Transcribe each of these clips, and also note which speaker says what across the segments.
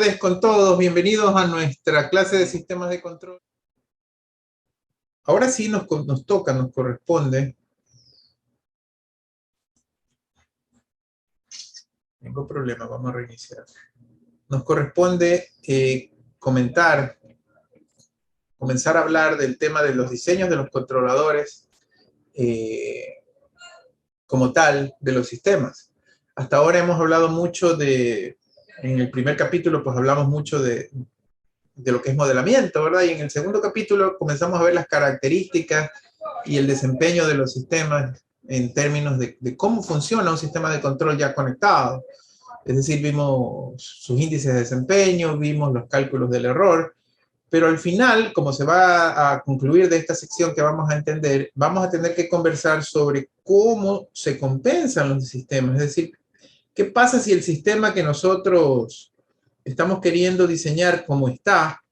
Speaker 1: tardes con todos, bienvenidos a nuestra clase de sistemas de control. Ahora sí nos corresponde. Tengo problemas, vamos a reiniciar. Nos corresponde comenzar a hablar del tema de los diseños de los controladores como tal, de los sistemas. Hasta ahora hemos hablado mucho en el primer capítulo pues hablamos mucho de lo que es modelamiento, ¿verdad? Y en el segundo capítulo comenzamos a ver las características y el desempeño de los sistemas en términos de cómo funciona un sistema de control ya conectado. Es decir, vimos sus índices de desempeño, vimos los cálculos del error, pero al final, como se va a concluir de esta sección que vamos a entender, vamos a tener que conversar sobre cómo se compensan los sistemas. Es decir, ¿qué pasa si el sistema que nosotros estamos queriendo diseñar como está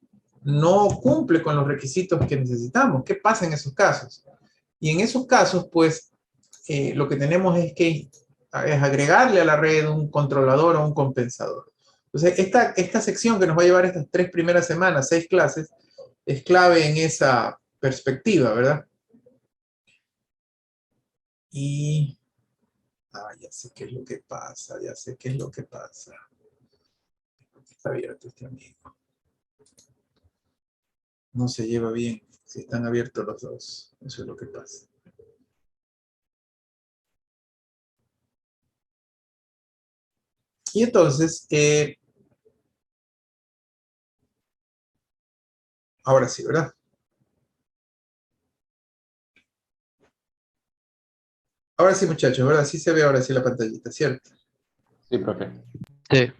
Speaker 1: no cumple con los requisitos que necesitamos? ¿Qué pasa en esos casos? Y en esos casos, pues, lo que tenemos es agregarle a la red un controlador o un compensador. Entonces, esta sección que nos va a llevar estas 3 primeras semanas, 6 clases, es clave en esa perspectiva, ¿verdad? Y... ya sé qué es lo que pasa, ya sé qué es lo que pasa. Está abierto este amigo. No se lleva bien si están abiertos los dos. Eso es lo que pasa. Y entonces, ahora sí, ¿verdad? Ahora sí, muchachos, ¿verdad? Sí se ve ahora sí la pantallita, ¿cierto?
Speaker 2: Sí, profe.
Speaker 3: Sí.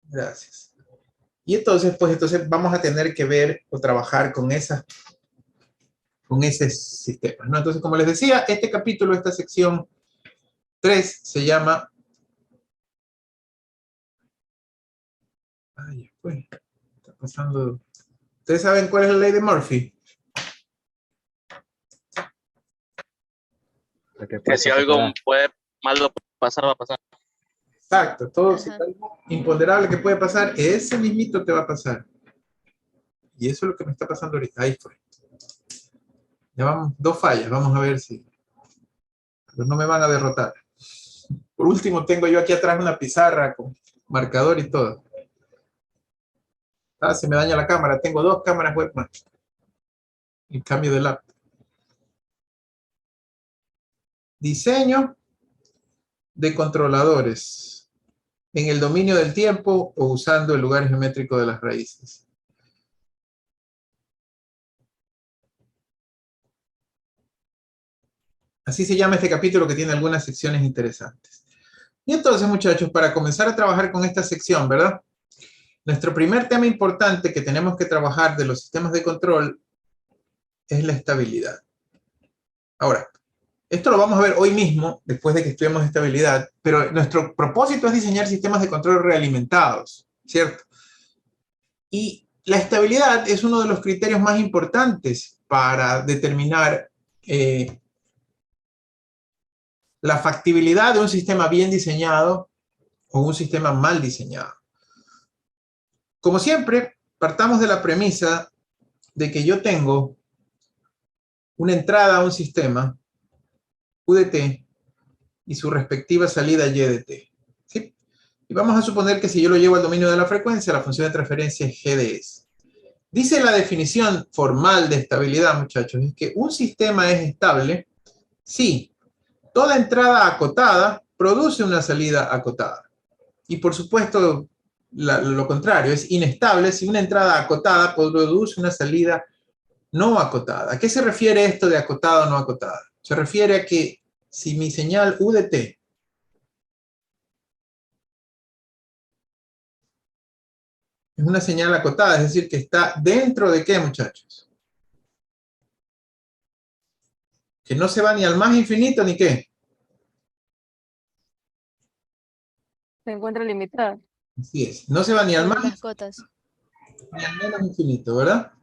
Speaker 1: Gracias. Y entonces, pues entonces vamos a tener que ver o trabajar con ese sistema, ¿no? Entonces, como les decía, este capítulo, esta sección 3 se llama... Ay, pues, está pasando... ¿Ustedes saben cuál es la ley de Murphy?
Speaker 3: Que si algo puede malo pasar, va a pasar.
Speaker 1: Exacto, todo si hay algo imponderable que puede pasar, ese mismito te va a pasar. Y eso es lo que me está pasando ahorita. Ahí fue. Ya vamos, 2 fallas, vamos a ver si... Pero no me van a derrotar. Por último, tengo yo aquí atrás una pizarra con marcador y todo. Se me daña la cámara. Tengo 2 cámaras webcam. En cambio de laptop. Diseño de controladores en el dominio del tiempo o usando el lugar geométrico de las raíces. Así se llama este capítulo que tiene algunas secciones interesantes. Y entonces, muchachos, para comenzar a trabajar con esta sección, ¿verdad? Nuestro primer tema importante que tenemos que trabajar de los sistemas de control es la estabilidad. Ahora, esto lo vamos a ver hoy mismo, después de que estudiemos estabilidad, pero nuestro propósito es diseñar sistemas de control realimentados, ¿cierto? Y la estabilidad es uno de los criterios más importantes para determinar la factibilidad de un sistema bien diseñado o un sistema mal diseñado. Como siempre, partamos de la premisa de que yo tengo una entrada a un sistema, UDT, y su respectiva salida YDT. ¿Sí? Y vamos a suponer que si yo lo llevo al dominio de la frecuencia, la función de transferencia es GDS. Dice la definición formal de estabilidad, muchachos, es que un sistema es estable si toda entrada acotada produce una salida acotada. Y por supuesto, lo contrario, es inestable si una entrada acotada produce una salida no acotada. ¿A qué se refiere esto de acotada o no acotada? Se refiere a que si mi señal UDT es una señal acotada, es decir, que está dentro de ¿qué, muchachos? Que no se va ni al más infinito ni ¿qué?
Speaker 4: Se encuentra limitada.
Speaker 1: Así es, no se va ni al más
Speaker 5: Las cotas.
Speaker 1: ni al menos infinito, ¿verdad?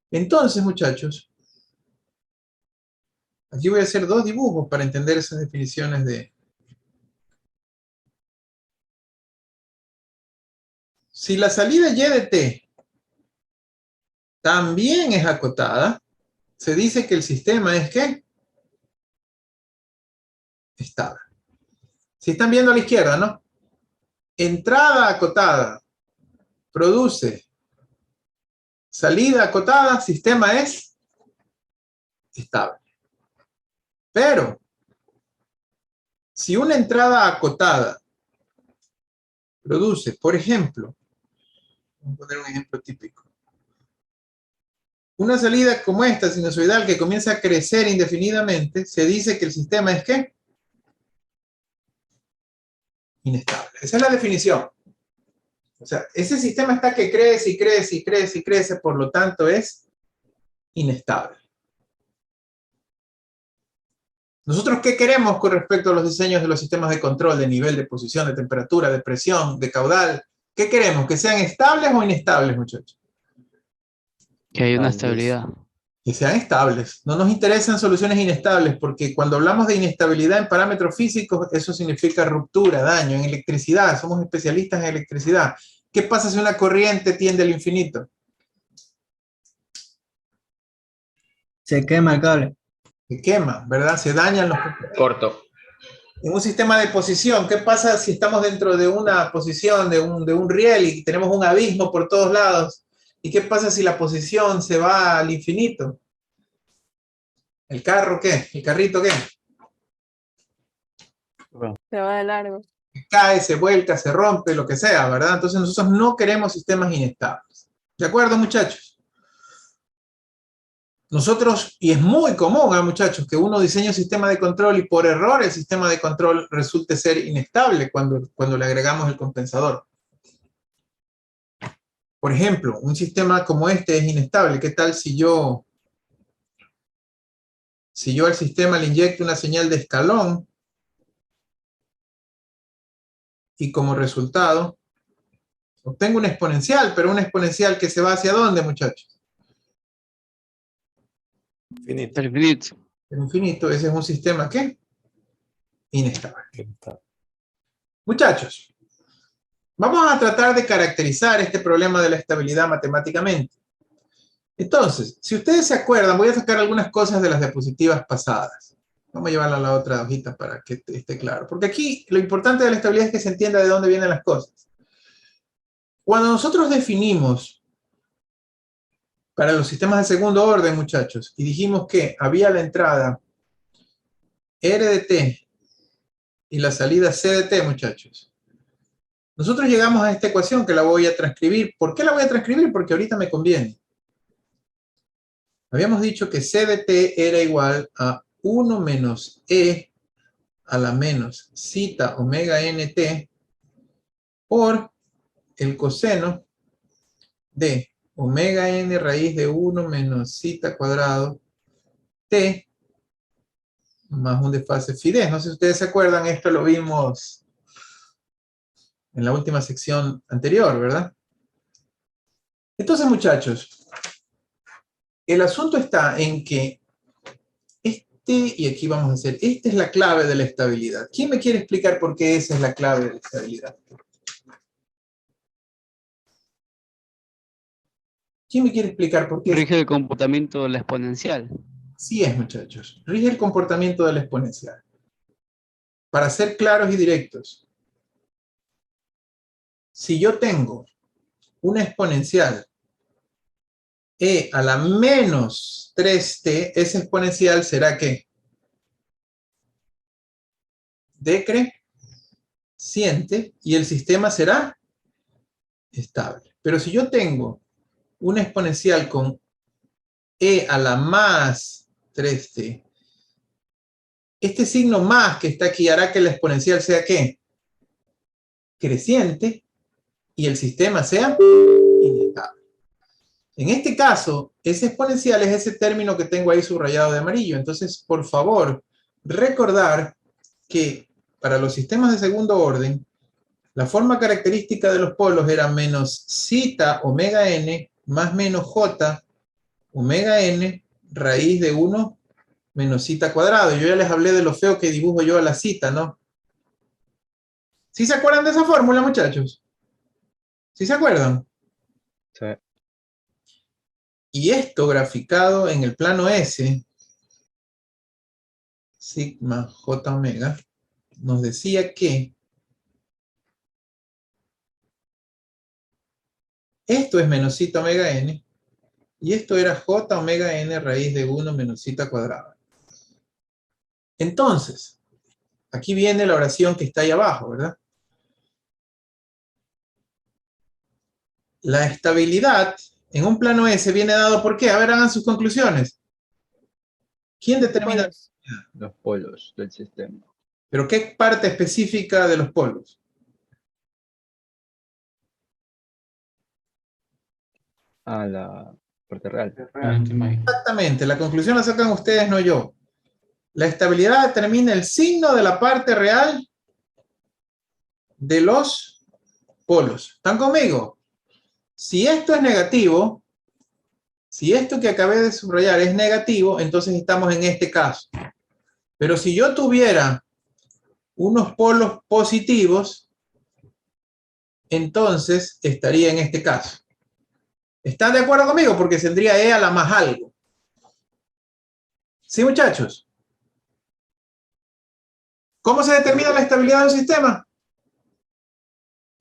Speaker 1: Entonces, muchachos, aquí voy a hacer 2 dibujos para entender esas definiciones de si la salida y de t también es acotada, se dice que el sistema es ¿qué? Estable. Si están viendo a la izquierda, ¿no? Entrada acotada produce salida acotada, sistema es estable. Pero, si una entrada acotada produce, por ejemplo, vamos a poner un ejemplo típico, una salida como esta, sinusoidal, que comienza a crecer indefinidamente, se dice que el sistema es ¿qué? Inestable. Esa es la definición. O sea, ese sistema está que crece y crece y crece y crece, por lo tanto es inestable. ¿Nosotros qué queremos con respecto a los diseños de los sistemas de control de nivel, de posición, de temperatura, de presión, de caudal? ¿Qué queremos? ¿Que sean estables o inestables, muchachos?
Speaker 2: Que hay una estabilidad.
Speaker 1: Que sean estables. No nos interesan soluciones inestables, porque cuando hablamos de inestabilidad en parámetros físicos, eso significa ruptura, daño. En electricidad, somos especialistas en electricidad. ¿Qué pasa si una corriente tiende al infinito?
Speaker 5: Se quema el cable.
Speaker 1: Se quema, ¿verdad? Se dañan los...
Speaker 3: Corto.
Speaker 1: En un sistema de posición, ¿qué pasa si estamos dentro de una posición, de un riel y tenemos un abismo por todos lados? ¿Y qué pasa si la posición se va al infinito? ¿El carro qué? ¿El carrito qué?
Speaker 4: Se va de largo.
Speaker 1: Cae, se vuelca, se rompe, lo que sea, ¿verdad? Entonces nosotros no queremos sistemas inestables. ¿De acuerdo, muchachos? Nosotros, y es muy común, muchachos, que uno diseña un sistema de control y por error el sistema de control resulte ser inestable cuando le agregamos el compensador. Por ejemplo, un sistema como este es inestable. ¿Qué tal si yo al sistema le inyecto una señal de escalón y como resultado obtengo una exponencial, pero una exponencial que se va hacia dónde, muchachos?
Speaker 2: Infinito. Infinito.
Speaker 1: El infinito, ese es un sistema ¿qué? Inestable. Muchachos, vamos a tratar de caracterizar este problema de la estabilidad matemáticamente. Entonces, si ustedes se acuerdan, voy a sacar algunas cosas de las diapositivas pasadas. Vamos a llevarla a la otra hojita para que esté claro. Porque aquí lo importante de la estabilidad es que se entienda de dónde vienen las cosas. Cuando nosotros definimos para los sistemas de segundo orden, muchachos, y dijimos que había la entrada R de t y la salida C de t, muchachos, nosotros llegamos a esta ecuación que la voy a transcribir. ¿Por qué la voy a transcribir? Porque ahorita me conviene. Habíamos dicho que C de t era igual a 1 menos E a la menos zeta omega nt por el coseno de omega n raíz de 1 menos zeta cuadrado t más un desfase phi d. No sé si ustedes se acuerdan, esto lo vimos en la última sección anterior, ¿verdad? Entonces, muchachos, el asunto está en que y aquí vamos a hacer, esta es la clave de la estabilidad. ¿Quién me quiere explicar por qué esa es la clave de la estabilidad? ¿Quién me quiere explicar por qué?
Speaker 2: Rige el comportamiento de la exponencial.
Speaker 1: Sí es, muchachos. Rige el comportamiento de la exponencial. Para ser claros y directos, si yo tengo una exponencial e a la menos 3t, esa exponencial será ¿qué? Decreciente y el sistema será estable. Pero si yo tengo una exponencial con e a la más 3t, este signo más que está aquí hará que la exponencial sea ¿qué? Creciente y el sistema sea inestable. En este caso, ese exponencial es ese término que tengo ahí subrayado de amarillo. Entonces, por favor, recordar que para los sistemas de segundo orden, la forma característica de los polos era menos zeta omega n más menos j omega n raíz de 1 menos zeta cuadrado. Yo ya les hablé de lo feo que dibujo yo a la zeta, ¿no? ¿Sí se acuerdan de esa fórmula, muchachos? ¿Sí se acuerdan?
Speaker 6: Sí.
Speaker 1: Y esto graficado en el plano S, sigma J omega, nos decía que esto es menos zeta omega n, y esto era J omega n raíz de 1 menos zeta cuadrada. Entonces, aquí viene la oración que está ahí abajo, ¿verdad? La estabilidad en un plano S viene dado por qué. A ver, hagan sus conclusiones. ¿Quién determina?
Speaker 4: Polos.
Speaker 6: Los polos del sistema.
Speaker 1: ¿Pero qué parte específica de los polos?
Speaker 6: Ah, la parte real.
Speaker 1: Exactamente, la conclusión la sacan ustedes, no yo. La estabilidad determina el signo de la parte real de los polos. ¿Están conmigo? Si esto es negativo, si esto que acabé de subrayar es negativo, entonces estamos en este caso. Pero si yo tuviera unos polos positivos, entonces estaría en este caso. ¿Están de acuerdo conmigo? Porque tendría E a la más algo. ¿Sí, muchachos? ¿Cómo se determina la estabilidad de un sistema?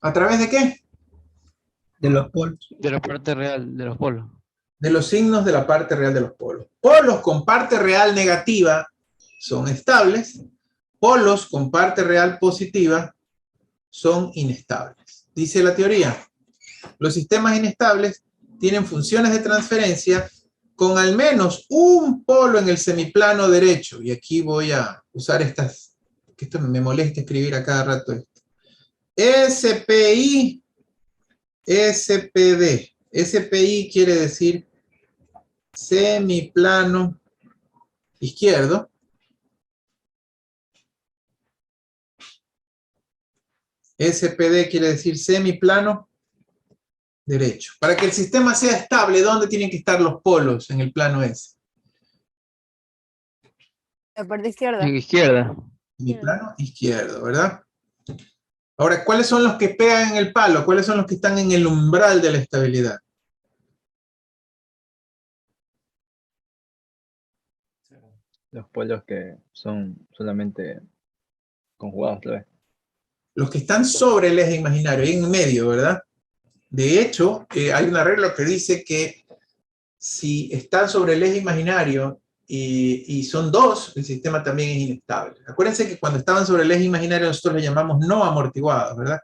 Speaker 1: ¿A través de qué?
Speaker 5: De los polos.
Speaker 2: De la parte real de los polos.
Speaker 1: De los signos de la parte real de los polos. Polos con parte real negativa son estables. Polos con parte real positiva son inestables. Dice la teoría, los sistemas inestables tienen funciones de transferencia con al menos un polo en el semiplano derecho. Y aquí voy a usar estas, que esto me molesta escribir a cada rato esto. SPI, SPD. SPI quiere decir semiplano izquierdo. SPD quiere decir semiplano derecho. Para que el sistema sea estable, ¿dónde tienen que estar los polos en el plano S?
Speaker 4: La parte izquierda.
Speaker 2: En izquierda.
Speaker 1: Semiplano izquierdo, ¿verdad? Ahora, ¿cuáles son los que pegan en el palo? ¿Cuáles son los que están en el umbral de la estabilidad?
Speaker 6: Los polos que son solamente conjugados, tal vez.
Speaker 1: Los que están sobre el eje imaginario, ahí en medio, ¿verdad? De hecho, hay un arreglo que dice que si están sobre el eje imaginario y son dos, el sistema también es inestable. Acuérdense que cuando estaban sobre el eje imaginario nosotros le llamamos no amortiguados, ¿verdad?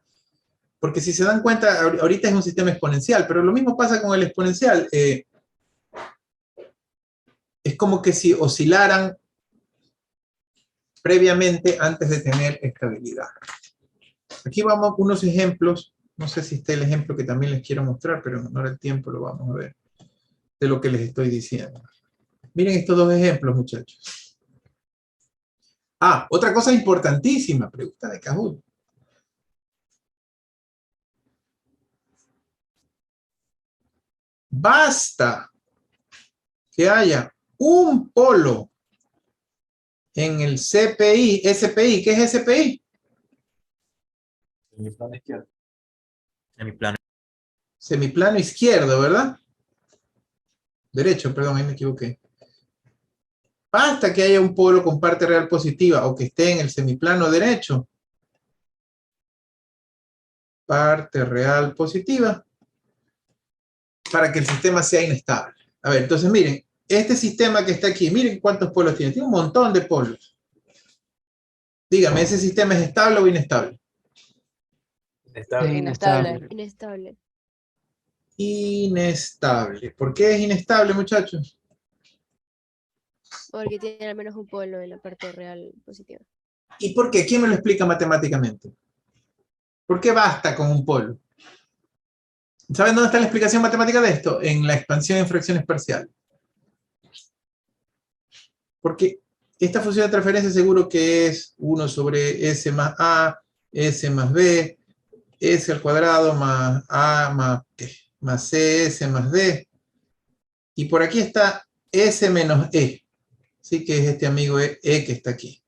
Speaker 1: Porque si se dan cuenta, ahorita es un sistema exponencial, pero lo mismo pasa con el exponencial. Es como que si oscilaran previamente antes de tener estabilidad. Aquí vamos a unos ejemplos. No sé si está el ejemplo que también les quiero mostrar, pero en honor al tiempo lo vamos a ver. De lo que les estoy diciendo. Miren estos dos ejemplos, muchachos. Ah, otra cosa importantísima, pregunta de Kahoot. Basta que haya un polo en el SPI. ¿Qué es SPI?
Speaker 7: Semiplano izquierdo. Semiplano.
Speaker 1: Semiplano izquierdo, ¿verdad? Derecho, perdón, ahí me equivoqué. Basta que haya un polo con parte real positiva o que esté en el semiplano derecho. Parte real positiva. Para que el sistema sea inestable. A ver, entonces miren, este sistema que está aquí, miren cuántos polos tiene. Tiene un montón de polos. Dígame, ¿ese sistema es estable o inestable?
Speaker 7: Inestable.
Speaker 2: Inestable.
Speaker 8: Inestable.
Speaker 1: Inestable. ¿Por qué es inestable, muchachos?
Speaker 8: Porque tiene al menos un polo en la parte real positiva.
Speaker 1: ¿Y por qué? ¿Quién me lo explica matemáticamente? ¿Por qué basta con un polo? ¿Saben dónde está la explicación matemática de esto? En la expansión en fracciones parciales. Porque esta función de transferencia seguro que es 1 sobre S más A, S más B, S al cuadrado más A más CS más D. Y por aquí está S menos E. Así que es este amigo E que está aquí.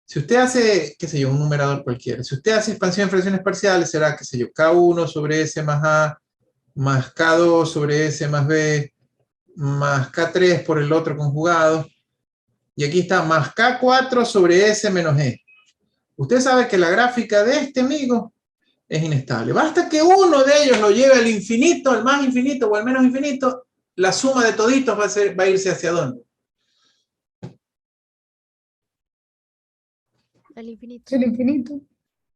Speaker 1: Si usted hace, qué sé yo, un numerador cualquiera, si usted hace expansión en fracciones parciales, será, qué sé yo, K1 sobre S más A, más K2 sobre S más B, más K3 por el otro conjugado, y aquí está más K4 sobre S menos E. Usted sabe que la gráfica de este amigo es inestable. Basta que uno de ellos lo lleve al infinito, al más infinito o al menos infinito, la suma de toditos va a irse hacia ¿dónde?
Speaker 8: Al infinito.
Speaker 5: El infinito.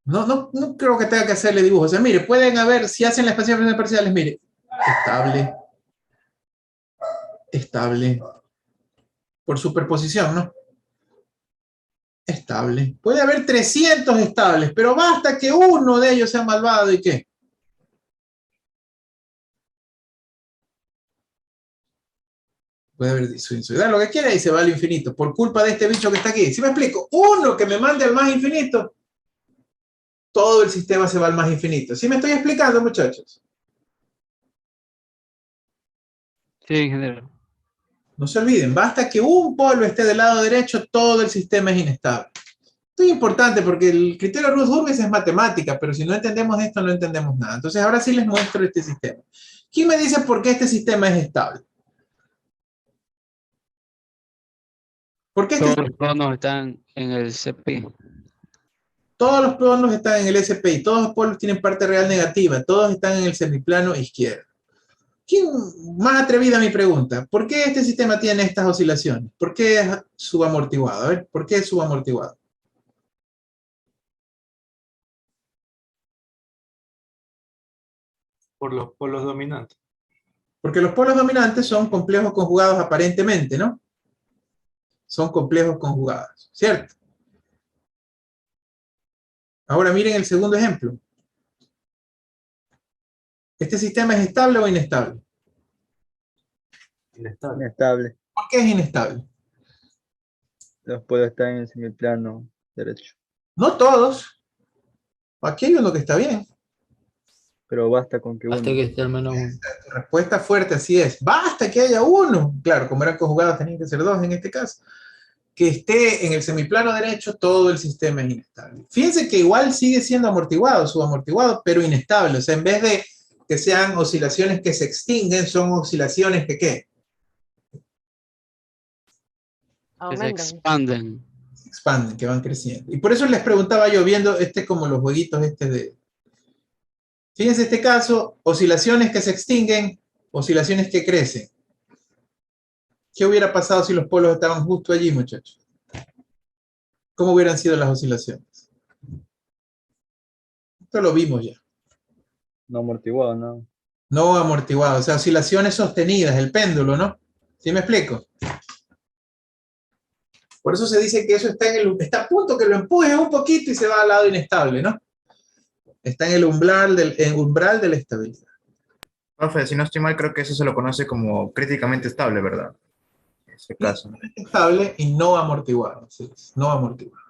Speaker 1: No creo que tenga que hacerle dibujos. O sea, mire, pueden haber, si hacen la expansión de fracciones parciales, mire, estable, por superposición, ¿no? Estable. Puede haber 300 estables, pero basta que uno de ellos sea malvado y ¿qué? Puede haber sinusoidal, lo que quiera, y se va al infinito, por culpa de este bicho que está aquí. ¿Sí me explico? Uno que me mande al más infinito, todo el sistema se va al más infinito. ¿Sí me estoy explicando, muchachos?
Speaker 2: Sí, ingeniero.
Speaker 1: No se olviden, basta que un polo esté del lado derecho, todo el sistema es inestable. Esto es importante porque el criterio de Ruth-Hurwitz es matemática, pero si no entendemos esto, no entendemos nada. Entonces, ahora sí les muestro este sistema. ¿Quién me dice por qué este sistema es estable? ¿Por qué
Speaker 2: Todos los conos están en el CP.
Speaker 1: todos los polos están en el SPI, todos los polos tienen parte real negativa, todos están en el semiplano izquierdo? ¿Quién más atrevida mi pregunta? ¿Por qué este sistema tiene estas oscilaciones? ¿Por qué es subamortiguado? A ver, ¿por qué es subamortiguado?
Speaker 7: Por los polos dominantes.
Speaker 1: Porque los polos dominantes son complejos conjugados aparentemente, ¿no? Son complejos conjugados, ¿cierto? Ahora miren el segundo ejemplo. ¿Este sistema es estable o inestable?
Speaker 7: Inestable.
Speaker 6: Inestable.
Speaker 1: ¿Por qué es inestable?
Speaker 6: Los polos están en el semiplano derecho.
Speaker 1: No todos. Aquí hay uno que está bien.
Speaker 6: Pero basta con que uno.
Speaker 5: Hasta que esté al menos uno.
Speaker 1: Respuesta fuerte, así es. Basta que haya uno. Claro, como eran conjugados, tenían que ser dos en este caso. Que esté en el semiplano derecho, todo el sistema es inestable. Fíjense que igual sigue siendo amortiguado, subamortiguado, pero inestable. O sea, en vez de que sean oscilaciones que se extinguen, son oscilaciones que ¿qué?
Speaker 2: Que se
Speaker 4: Aumentan.
Speaker 2: expanden.
Speaker 1: Se expanden, que van creciendo. Y por eso les preguntaba yo, viendo como los jueguitos de... Fíjense este caso, oscilaciones que se extinguen, oscilaciones que crecen. ¿Qué hubiera pasado si los polos estaban justo allí, muchachos? ¿Cómo hubieran sido las oscilaciones? Esto lo vimos ya.
Speaker 6: No amortiguado, no.
Speaker 1: No amortiguado, o sea, oscilaciones sostenidas, el péndulo, ¿no? ¿Sí me explico? Por eso se dice que eso está a punto que lo empujes un poquito y se va al lado inestable, ¿no? Está en el umbral de la estabilidad.
Speaker 7: Profe, si no estoy mal, creo que eso se lo conoce como críticamente estable, ¿verdad? En ese caso.
Speaker 1: Estable y no amortiguado, sí, no amortiguado.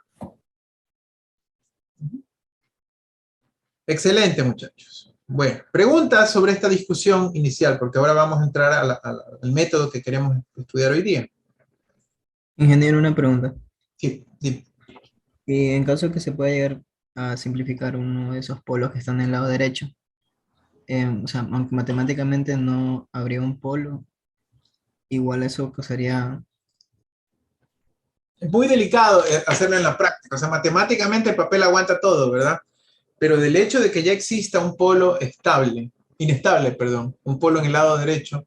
Speaker 1: Excelente, muchachos. Bueno, preguntas sobre esta discusión inicial, porque ahora vamos a entrar al método que queremos estudiar hoy día.
Speaker 5: Ingeniero, una pregunta.
Speaker 1: Sí, dime.
Speaker 5: Y en caso que se pueda llegar a simplificar uno de esos polos que están en el lado derecho, o sea, aunque matemáticamente no habría un polo, igual eso causaría...
Speaker 1: Es muy delicado hacerlo en la práctica, o sea, matemáticamente el papel aguanta todo, ¿verdad? Pero del hecho de que ya exista un polo inestable, perdón, un polo en el lado derecho,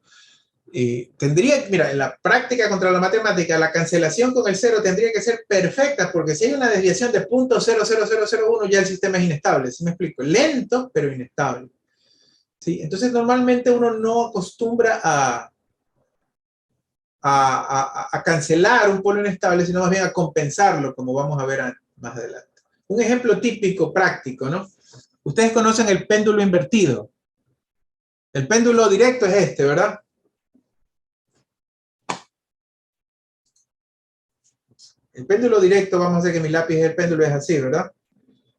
Speaker 1: mira, en la práctica contra la matemática, la cancelación con el cero tendría que ser perfecta, porque si hay una desviación de 0.00001, ya el sistema es inestable, ¿sí me explico? Lento, pero inestable. ¿Sí? Entonces, normalmente uno no acostumbra a cancelar un polo inestable, sino más bien a compensarlo, como vamos a ver más adelante. Un ejemplo típico, práctico, ¿no? Ustedes conocen el péndulo invertido. El péndulo directo es este, ¿verdad? El péndulo directo, vamos a hacer que mi lápiz el péndulo es así, ¿verdad?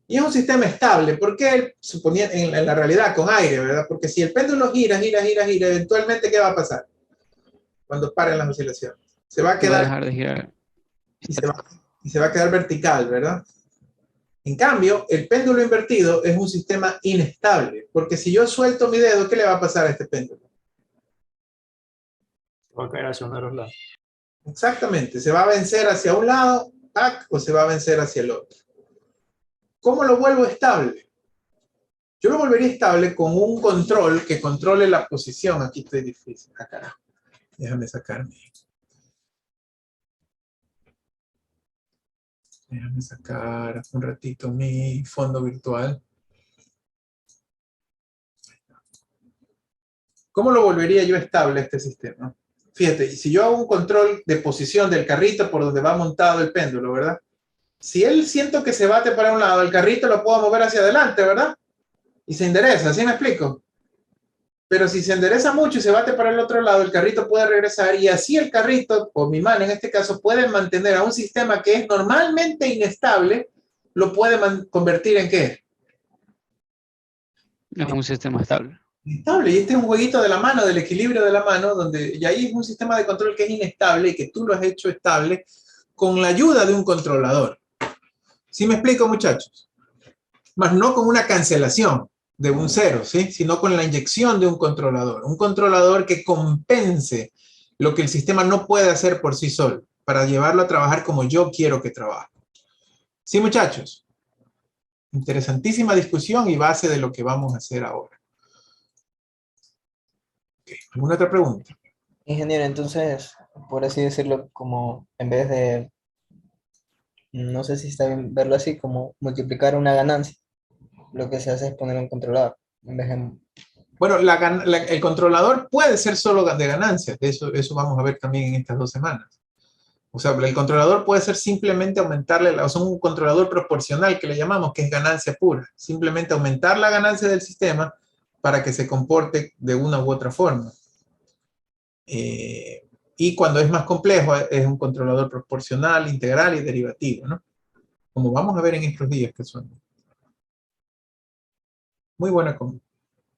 Speaker 1: Y es un sistema estable. ¿Por qué? En la realidad, con aire, ¿verdad? Porque si el péndulo gira, eventualmente, ¿qué va a pasar? Cuando paren las oscilaciones. Se va a
Speaker 2: Va a
Speaker 1: quedar
Speaker 2: dejar de girar.
Speaker 1: y se va y se va a quedar vertical, ¿verdad? En cambio, el péndulo invertido es un sistema inestable, porque si yo suelto mi dedo, ¿qué le va a pasar a este péndulo?
Speaker 7: Va a caer hacia uno de los lados.
Speaker 1: Exactamente, se va a vencer hacia un lado, ¡tac!, o se va a vencer hacia el otro. ¿Cómo lo vuelvo estable? Yo lo volvería estable con un control que controle la posición. Aquí estoy difícil. Ah, carajo. Déjame sacarme. Déjame sacar un ratito mi fondo virtual. ¿Cómo lo volvería yo estable este sistema? Fíjate, si yo hago un control de posición del carrito por donde va montado el péndulo, ¿verdad? Si él siento que se bate para un lado, el carrito lo puedo mover hacia adelante, ¿verdad? Y se endereza, ¿sí me explico? Pero si se endereza mucho y se bate para el otro lado, el carrito puede regresar y así el carrito, o mi mano en este caso, puede mantener a un sistema que es normalmente inestable, lo puede convertir en ¿qué?
Speaker 2: Es un sistema estable.
Speaker 1: Estable. Y este es un jueguito de la mano, del equilibrio de la mano, y ahí es un sistema de control que es inestable y que tú lo has hecho estable con la ayuda de un controlador. ¿Sí me explico, muchachos? Más no con una cancelación de un cero, ¿sí? Sino con la inyección de un controlador que compense lo que el sistema no puede hacer por sí solo, para llevarlo a trabajar como yo quiero que trabaje. ¿Sí, muchachos? Interesantísima discusión y base de lo que vamos a hacer ahora. Okay. ¿Alguna otra pregunta?
Speaker 5: Ingeniero, entonces, por así decirlo, como en vez de, no sé si está bien verlo así, como multiplicar una ganancia, lo que se hace es poner un controlador. En vez de...
Speaker 1: Bueno, el controlador puede ser solo de ganancias. Eso vamos a ver también en estas 2 semanas. O sea, el controlador puede ser simplemente aumentarle, o sea, un controlador proporcional que le llamamos, que es ganancia pura. Simplemente aumentar la ganancia del sistema para que se comporte de una u otra forma. Y cuando es más complejo, es un controlador proporcional, integral y derivativo, ¿no? Como vamos a ver en estos días que son. Muy buena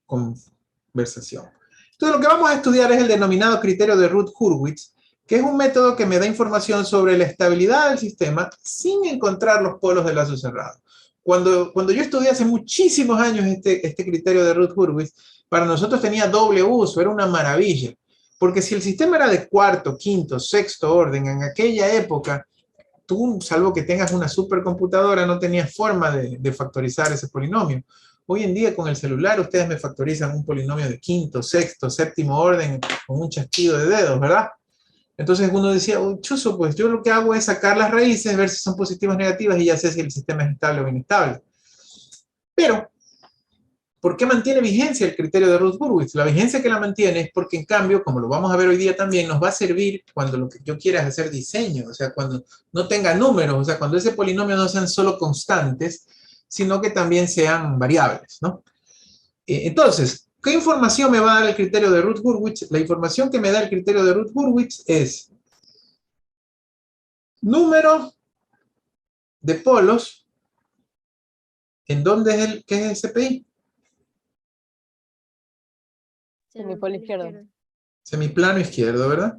Speaker 1: conversación. Entonces, lo que vamos a estudiar es el denominado criterio de Routh-Hurwitz, que es un método que me da información sobre la estabilidad del sistema sin encontrar los polos del lazo cerrado. Cuando yo estudié hace muchísimos años este criterio de Routh-Hurwitz, para nosotros tenía doble uso, era una maravilla. Porque si el sistema era de cuarto, quinto, sexto orden, en aquella época, tú, salvo que tengas una supercomputadora, no tenías forma de factorizar ese polinomio. Hoy en día con el celular ustedes me factorizan un polinomio de quinto, sexto, séptimo orden con un chasquido de dedos, ¿verdad? Entonces uno decía, oh, chuzo, pues yo lo que hago es sacar las raíces, ver si son positivas o negativas y ya sé si el sistema es estable o inestable. Pero, ¿por qué mantiene vigencia el criterio de Routh-Hurwitz? La vigencia que la mantiene es porque, en cambio, como lo vamos a ver hoy día también, nos va a servir cuando lo que yo quiera es hacer diseño, o sea, cuando no tenga números, o sea, cuando ese polinomio no sean solo constantes, sino que también sean variables, ¿no? Entonces, ¿qué información me va a dar el criterio de Routh-Hurwitz? La información que me da el criterio de Routh-Hurwitz es número de polos. ¿En dónde es qué es ese PI?
Speaker 4: Semipolo izquierdo.
Speaker 1: Semiplano izquierdo, ¿verdad?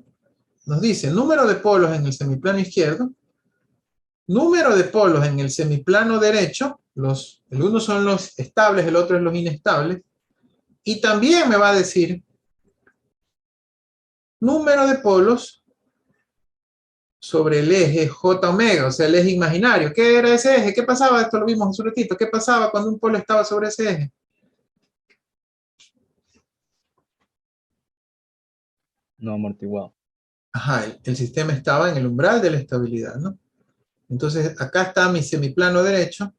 Speaker 1: Nos dice número de polos en el semiplano izquierdo, número de polos en el semiplano derecho, el uno son los estables, el otro es los inestables, y también me va a decir número de polos sobre el eje J omega, o sea, el eje imaginario. ¿Qué era ese eje? ¿Qué pasaba? Esto lo vimos hace un ratito. ¿Qué pasaba cuando un polo estaba sobre ese eje?
Speaker 6: No amortiguado.
Speaker 1: Ajá, el sistema estaba en el umbral de la estabilidad, ¿no? Entonces, acá está mi semiplano derecho.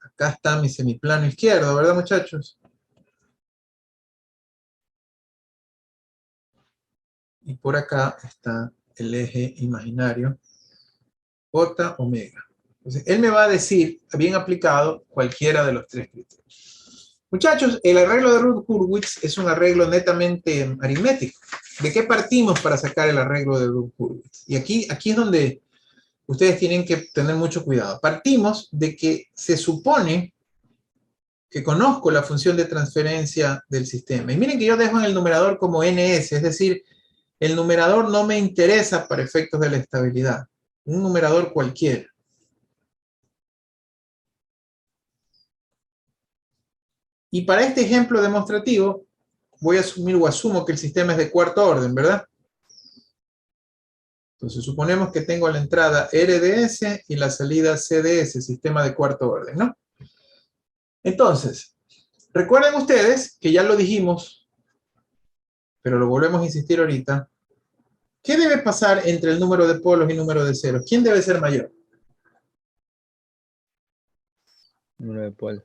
Speaker 1: Acá está mi semiplano izquierdo, ¿verdad, muchachos? Y por acá está el eje imaginario J omega. Entonces, él me va a decir, bien aplicado, cualquiera de los 3 criterios. Muchachos, el arreglo de Routh-Hurwitz es un arreglo netamente aritmético. ¿De qué partimos para sacar el arreglo de Routh-Hurwitz? Y aquí es donde ustedes tienen que tener mucho cuidado. Partimos de que se supone que conozco la función de transferencia del sistema. Y miren que yo dejo en el numerador como NS, es decir, el numerador no me interesa para efectos de la estabilidad. un numerador cualquiera. Y para este ejemplo demostrativo, voy a asumir o asumo que el sistema es de cuarto orden, ¿verdad? Entonces suponemos que tengo la entrada RDS y la salida CDS, sistema de cuarto orden, ¿no? Entonces, recuerden ustedes que ya lo dijimos, pero lo volvemos a insistir ahorita. ¿Qué debe pasar entre el número de polos y el número de ceros? ¿Quién debe ser mayor?
Speaker 6: Número de polos.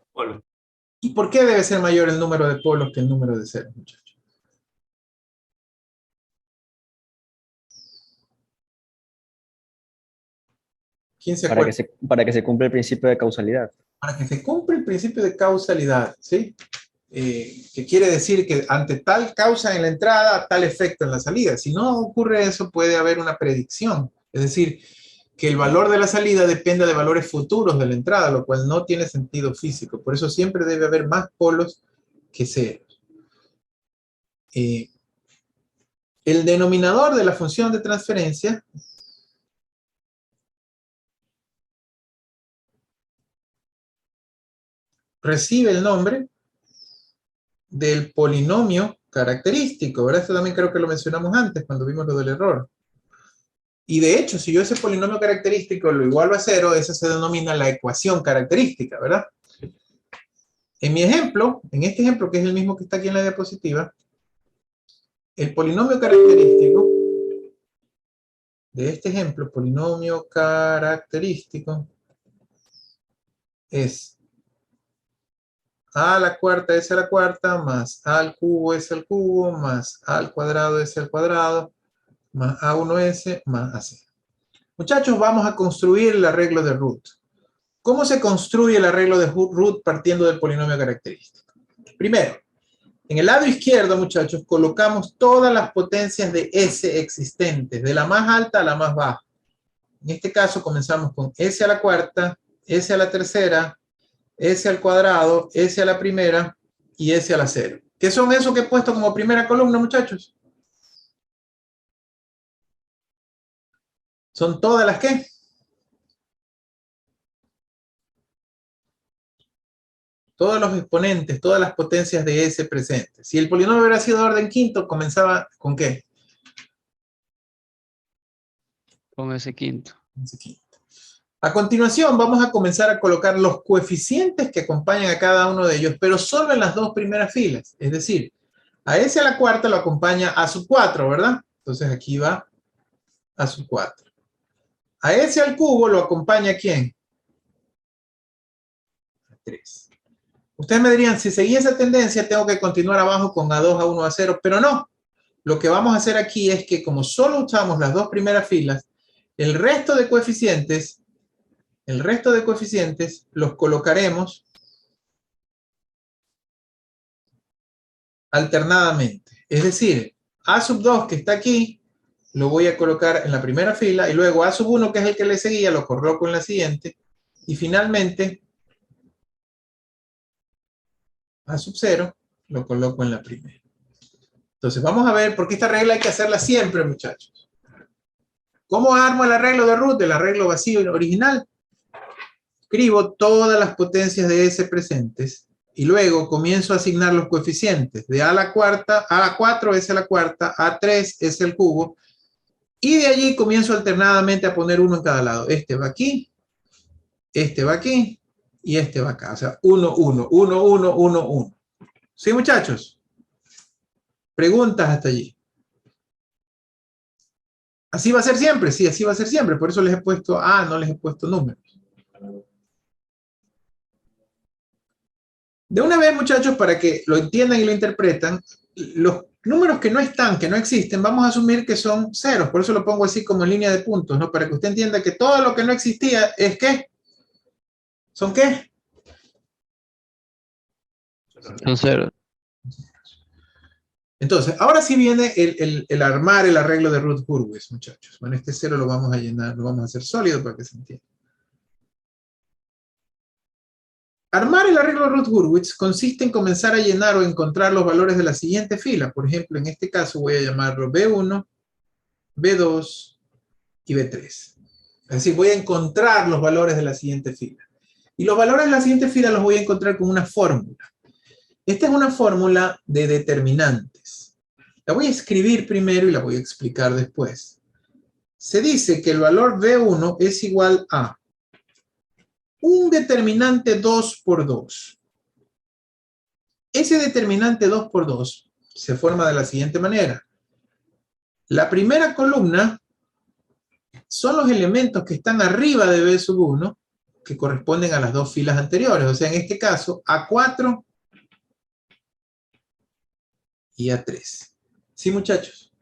Speaker 1: ¿Y por qué debe ser mayor el número de polos que el número de ceros, muchachos? ¿Quién se acuerda?
Speaker 9: Para que se cumpla el principio de causalidad.
Speaker 1: Para que se cumpla el principio de causalidad, ¿sí? Que quiere decir que ante tal causa en la entrada, tal efecto en la salida. Si no ocurre eso, puede haber una predicción. Es decir, que el valor de la salida dependa de valores futuros de la entrada, lo cual no tiene sentido físico. Por eso siempre debe haber más polos que ceros. El denominador de la función de transferencia recibe el nombre del polinomio característico, ¿verdad? Esto también creo que lo mencionamos antes cuando vimos lo del error. Y de hecho, si yo ese polinomio característico lo igualo a 0, esa se denomina la ecuación característica, ¿verdad? En mi ejemplo, en este ejemplo que es el mismo que está aquí en la diapositiva, el polinomio característico de este ejemplo, polinomio característico, es a a la cuarta s a la cuarta, más a al cubo s al cubo, más a al cuadrado s al cuadrado, más a1s, más ac. Muchachos, vamos a construir el arreglo de root. ¿Cómo se construye el arreglo de root partiendo del polinomio característico? Primero, en el lado izquierdo, muchachos, colocamos todas las potencias de s existentes, de la más alta a la más baja. En este caso comenzamos con s a la cuarta, s a la tercera, s al cuadrado, s a la primera y s a la cero. ¿Qué son esos que he puesto como primera columna, muchachos? ¿Son todas las qué? Todos los exponentes, todas las potencias de s presentes. Si el polinomio hubiera sido de orden quinto, comenzaba ¿con qué?
Speaker 2: Con ese quinto.
Speaker 1: Ese quinto. A continuación vamos a comenzar a colocar los coeficientes que acompañan a cada uno de ellos, pero solo en las dos primeras filas. Es decir, a s a la cuarta lo acompaña a sub 4, ¿verdad? Entonces aquí va a sub 4. A s al cubo lo acompaña ¿quién? A 3. Ustedes me dirían, si seguía esa tendencia, tengo que continuar abajo con A2, A1, A0, pero no. Lo que vamos a hacer aquí es que como solo usamos las dos primeras filas, el resto de coeficientes los colocaremos alternadamente. Es decir, A sub 2 que está aquí, lo voy a colocar en la primera fila, y luego A sub 1, que es el que le seguía, lo coloco en la siguiente, y finalmente A sub 0 lo coloco en la primera. Entonces vamos a ver, porque esta regla hay que hacerla siempre, muchachos. ¿Cómo armo el arreglo de root? El arreglo vacío original. Escribo todas las potencias de S presentes y luego comienzo a asignar los coeficientes de A a la cuarta, A a la 4, S a la cuarta, A3, S al cubo, y de allí comienzo alternadamente a poner uno en cada lado. Este va aquí, este va aquí, y este va acá. O sea, 1, 1, 1, 1, 1, 1. ¿Sí, muchachos? Preguntas hasta allí. ¿Así va a ser siempre? Sí, así va a ser siempre. Por eso les he puesto A, no les he puesto números. De una vez, muchachos, para que lo entiendan y lo interpretan, los números que no están, que no existen, vamos a asumir que son ceros. Por eso lo pongo así como en línea de puntos, ¿no? Para que usted entienda que todo lo que no existía es ¿qué? ¿Son qué?
Speaker 2: Son ceros.
Speaker 1: Entonces, ahora sí viene el armar el arreglo de Routh-Hurwitz, muchachos. Bueno, este cero lo vamos a llenar, lo vamos a hacer sólido para que se entienda. Armar el arreglo de Routh-Hurwitz consiste en comenzar a llenar o encontrar los valores de la siguiente fila. Por ejemplo, en este caso voy a llamarlo B1, B2 y B3. Es decir, voy a encontrar los valores de la siguiente fila. Y los valores de la siguiente fila los voy a encontrar con una fórmula. Esta es una fórmula de determinantes. La voy a escribir primero y la voy a explicar después. Se dice que el valor B1 es igual a un determinante 2 por 2. Ese determinante 2 por 2 se forma de la siguiente manera. La primera columna son los elementos que están arriba de B sub 1 que corresponden a las dos filas anteriores. O sea, en este caso, A4 y A3. ¿Sí, muchachos?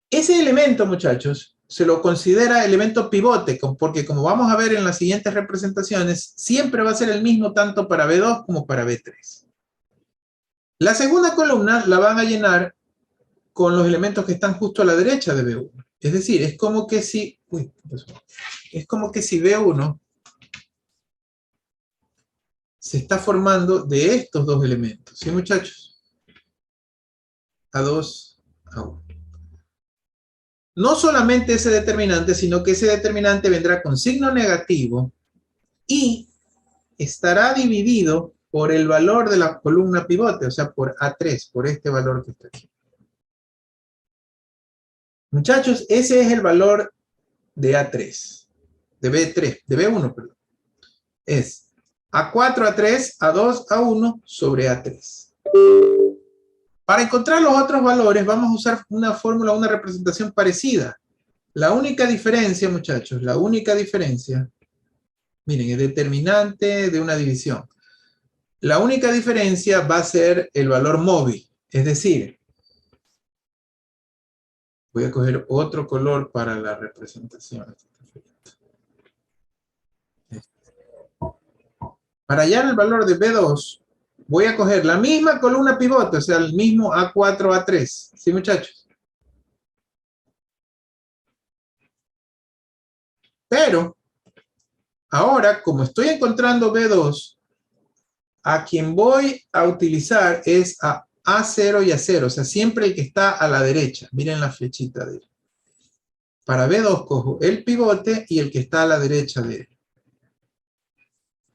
Speaker 1: Ese elemento, muchachos, se lo considera elemento pivote, porque como vamos a ver en las siguientes representaciones, siempre va a ser el mismo tanto para B2 como para B3. La segunda columna la van a llenar con los elementos que están justo a la derecha de B1. Es decir, es como que si, B1 se está formando de estos dos elementos. ¿Sí, muchachos? A2, A1. No solamente ese determinante, sino que ese determinante vendrá con signo negativo y estará dividido por el valor de la columna pivote, o sea, por A3, por este valor que está aquí. Muchachos, ese es el valor de A3, de B3, de B1, perdón. Es A4, A3, A2, A1 sobre A3. Para encontrar los otros valores vamos a usar una fórmula, una representación parecida. La única diferencia, muchachos, la única diferencia, miren, es determinante de una división. La única diferencia va a ser el valor móvil, es decir, voy a coger otro color para la representación. Para hallar el valor de B2, voy a coger la misma columna pivote, o sea, el mismo A4, A3. ¿Sí, muchachos? Pero, ahora, como estoy encontrando B2, a quien voy a utilizar es a A0 y A0, o sea, siempre el que está a la derecha. Miren la flechita de él. Para B2 cojo el pivote y el que está a la derecha de él.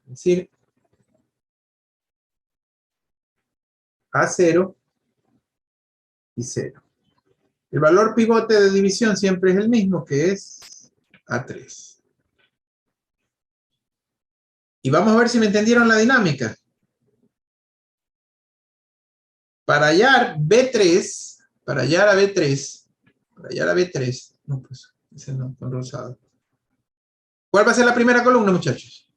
Speaker 1: Es decir, A0 y 0. El valor pivote de división siempre es el mismo, que es A3. Y vamos a ver si me entendieron la dinámica. Para hallar B3, para hallar a B3, no, pues, ese no, con rosado. ¿Cuál va a ser la primera columna, muchachos?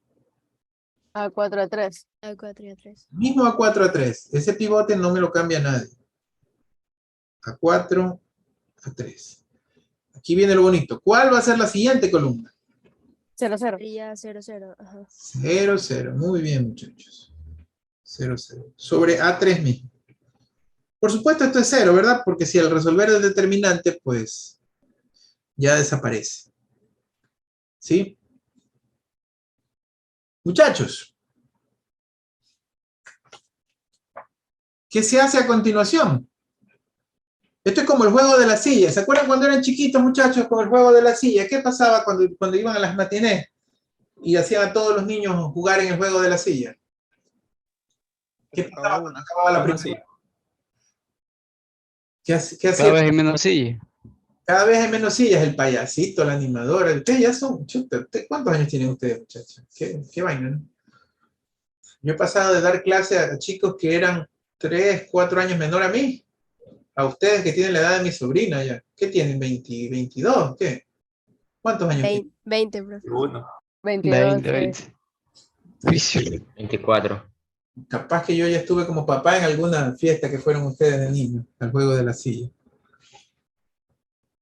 Speaker 4: A4, A3.
Speaker 8: A4 y A3.
Speaker 1: Mismo A4, A3. Ese pivote no me lo cambia nadie. A4, A3. Aquí viene lo bonito. ¿Cuál va a ser la siguiente columna?
Speaker 4: 0, 0.
Speaker 8: Sería 0, 0. Ajá.
Speaker 1: 0, 0. Muy bien, muchachos. 0, 0. Sobre A3 mismo. Por supuesto esto es 0, ¿verdad? Porque si al resolver el determinante, pues ya desaparece. ¿Sí? Muchachos, ¿qué se hace a continuación? Esto es como el juego de la silla. ¿Se acuerdan cuando eran chiquitos, muchachos, con el juego de la silla? ¿Qué pasaba cuando iban a las matinés y hacían a todos los niños jugar en el juego de la silla? ¿Qué pasaba cuando acababa la primera? ¿Qué hacía?
Speaker 2: Cada vez hay menos sillas.
Speaker 1: Cada vez hay menos sillas, el payasito, el animador, ustedes ya son, chuta, ¿cuántos años tienen ustedes, muchachos? ¿Qué vaina, no? Yo he pasado de dar clase a chicos que eran 3, 4 años menor a mí, a ustedes que tienen la edad de mi sobrina ya. ¿Qué tienen? ¿20, 22? ¿Qué? ¿Cuántos años tienen?
Speaker 8: 20, profe.
Speaker 4: 22.
Speaker 2: 20.
Speaker 9: 24.
Speaker 1: Capaz que yo ya estuve como papá en alguna fiesta que fueron ustedes de niños, al juego de la silla.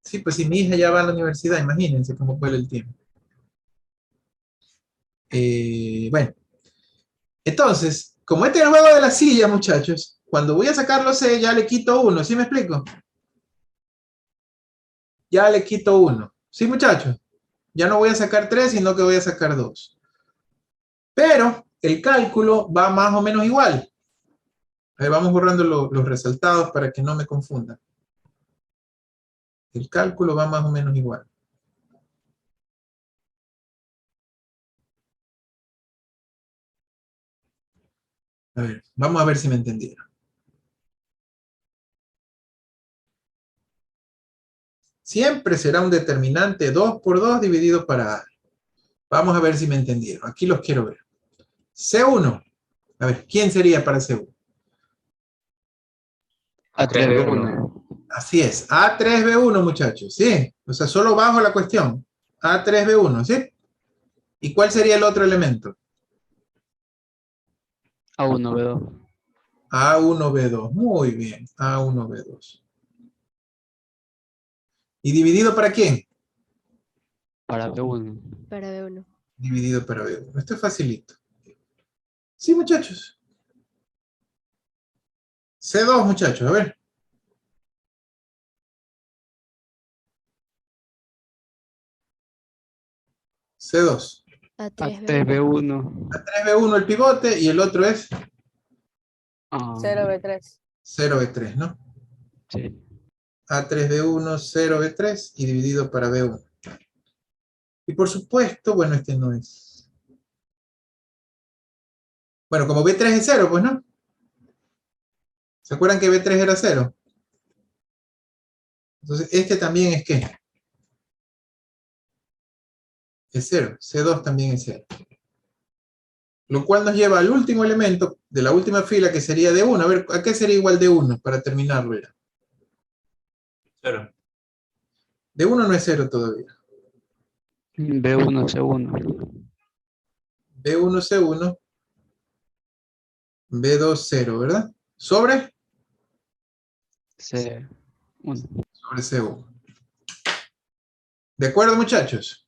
Speaker 1: Sí, pues si mi hija ya va a la universidad, imagínense cómo fue el tiempo. Bueno, entonces, como este es el juego de la silla, muchachos, cuando voy a sacar los C, ya le quito 1, ¿sí me explico? Ya le quito 1, ¿sí, muchachos? Ya no voy a sacar 3, sino que voy a sacar 2. Pero el cálculo va más o menos igual. Ahí vamos borrando los resaltados para que no me confundan. El cálculo va más o menos igual. A ver, vamos a ver si me entendieron. Siempre será un determinante 2 por 2 dividido para A. Vamos a ver si me entendieron. Aquí los quiero ver. C1. A ver, ¿quién sería para C1?
Speaker 2: A3B1.
Speaker 1: Así es. A3B1, muchachos. Sí. O sea, solo bajo la cuestión. A3B1, ¿sí? ¿Y cuál sería el otro elemento?
Speaker 2: A1B2.
Speaker 1: A1B2. Muy bien. A1B2. ¿Y dividido para quién?
Speaker 2: Para B1.
Speaker 8: Para B1.
Speaker 1: Dividido para B1. Esto es facilito. Sí, muchachos. C2, muchachos. A ver. C2.
Speaker 8: A3B1.
Speaker 2: A3B1.
Speaker 1: A3B1 el pivote y el otro es
Speaker 4: 0B3.
Speaker 1: 0B3, ¿no?
Speaker 2: Sí.
Speaker 1: A3B1, 0B3 y dividido para B1. Y por supuesto, bueno, este no es. Bueno, como B3 es 0, pues, ¿no? ¿Se acuerdan que B3 era 0? Entonces, este también es ¿qué? Es 0. C2 también es 0. Lo cual nos lleva al último elemento de la última fila, que sería D1. A ver, ¿a qué sería igual D1 para terminarlo ya?
Speaker 7: 0.
Speaker 1: D1 no es 0 todavía.
Speaker 2: B1, C1.
Speaker 1: B1, C1. B2, 0, ¿verdad? ¿Sobre?
Speaker 2: C1.
Speaker 1: Sobre C1. ¿De acuerdo, muchachos?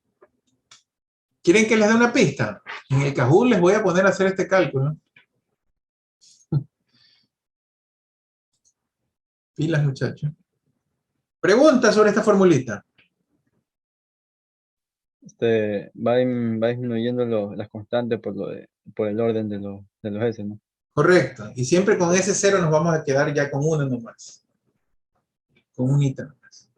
Speaker 1: ¿Quieren que les dé una pista? En el Kahoot les voy a poner a hacer este cálculo. Pilas, muchachos. Pregunta sobre esta formulita.
Speaker 6: Va disminuyendo las constantes por el orden de los S, ¿no?
Speaker 1: Correcto. Y siempre con ese 0 nos vamos a quedar ya con uno nomás. Con un hito nomás.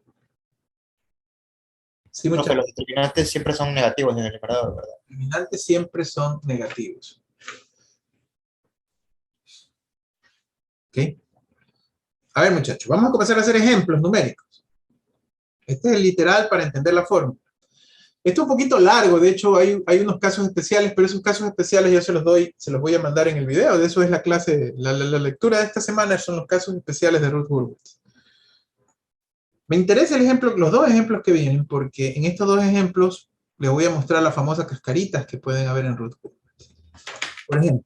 Speaker 1: Sí,
Speaker 7: Profe,
Speaker 1: muchachos.
Speaker 7: los determinantes siempre son negativos en el separador, ¿verdad?
Speaker 1: Los determinantes siempre son negativos. ¿Ok? A ver, muchachos, vamos a comenzar a hacer ejemplos numéricos. Este es el literal para entender la fórmula. Esto es un poquito largo, de hecho hay unos casos especiales, pero esos casos especiales yo se los voy a mandar en el video. De eso es la clase, la lectura de esta semana son los casos especiales de Ruth Hurwitz. Me interesa el ejemplo, los dos ejemplos que vienen, porque en estos dos ejemplos les voy a mostrar las famosas cascaritas que pueden haber en Ruth Hurwitz. Por ejemplo,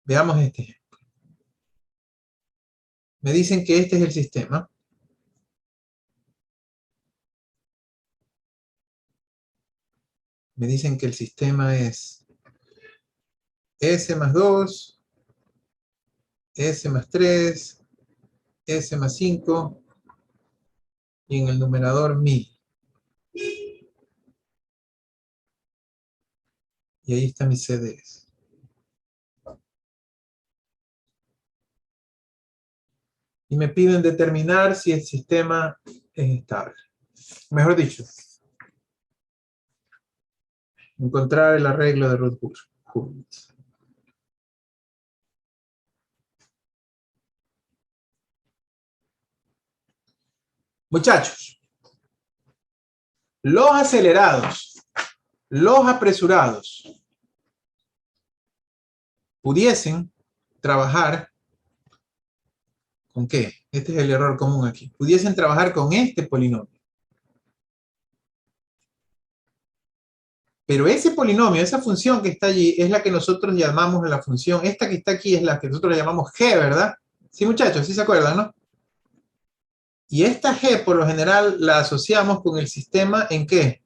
Speaker 1: veamos este ejemplo. Me dicen que este es el sistema. Me dicen que el sistema es S más 2, S más 3, S más 5, y en el numerador 1000. Y ahí está mi CDS. Y me piden determinar si el sistema es estable. Mejor dicho, encontrar el arreglo de Ruth Hurwitz. Muchachos, los acelerados, los apresurados, pudiesen trabajar ¿con qué? Este es el error común aquí. Pudiesen trabajar con este polinomio. Pero ese polinomio, esa función que está allí, es la que nosotros llamamos la función, esta que está aquí es la que nosotros llamamos g, ¿verdad? Sí, muchachos, sí se acuerdan, ¿no? Y esta g, por lo general, la asociamos con el sistema ¿en qué?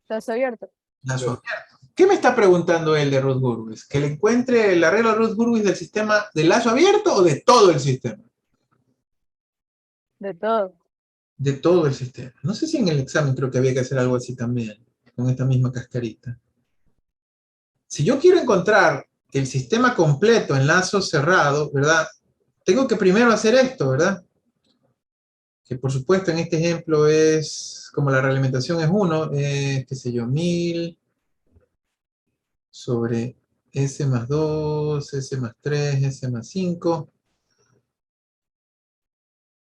Speaker 4: Lazo abierto.
Speaker 1: Lazo abierto. ¿Qué me está preguntando él de Ruth Hurwitz? ¿Que le encuentre el arreglo de Ruth Hurwitz del sistema de lazo abierto o de todo el sistema?
Speaker 4: De todo.
Speaker 1: De todo el sistema. No sé si en el examen creo que había que hacer algo así también, con esta misma cascarita. Si yo quiero encontrar el sistema completo en lazo cerrado, ¿verdad? Tengo que primero hacer esto, ¿verdad? Que por supuesto en este ejemplo es, como la realimentación es 1, qué sé yo, 1000 sobre S más 2, S más 3, S más 5.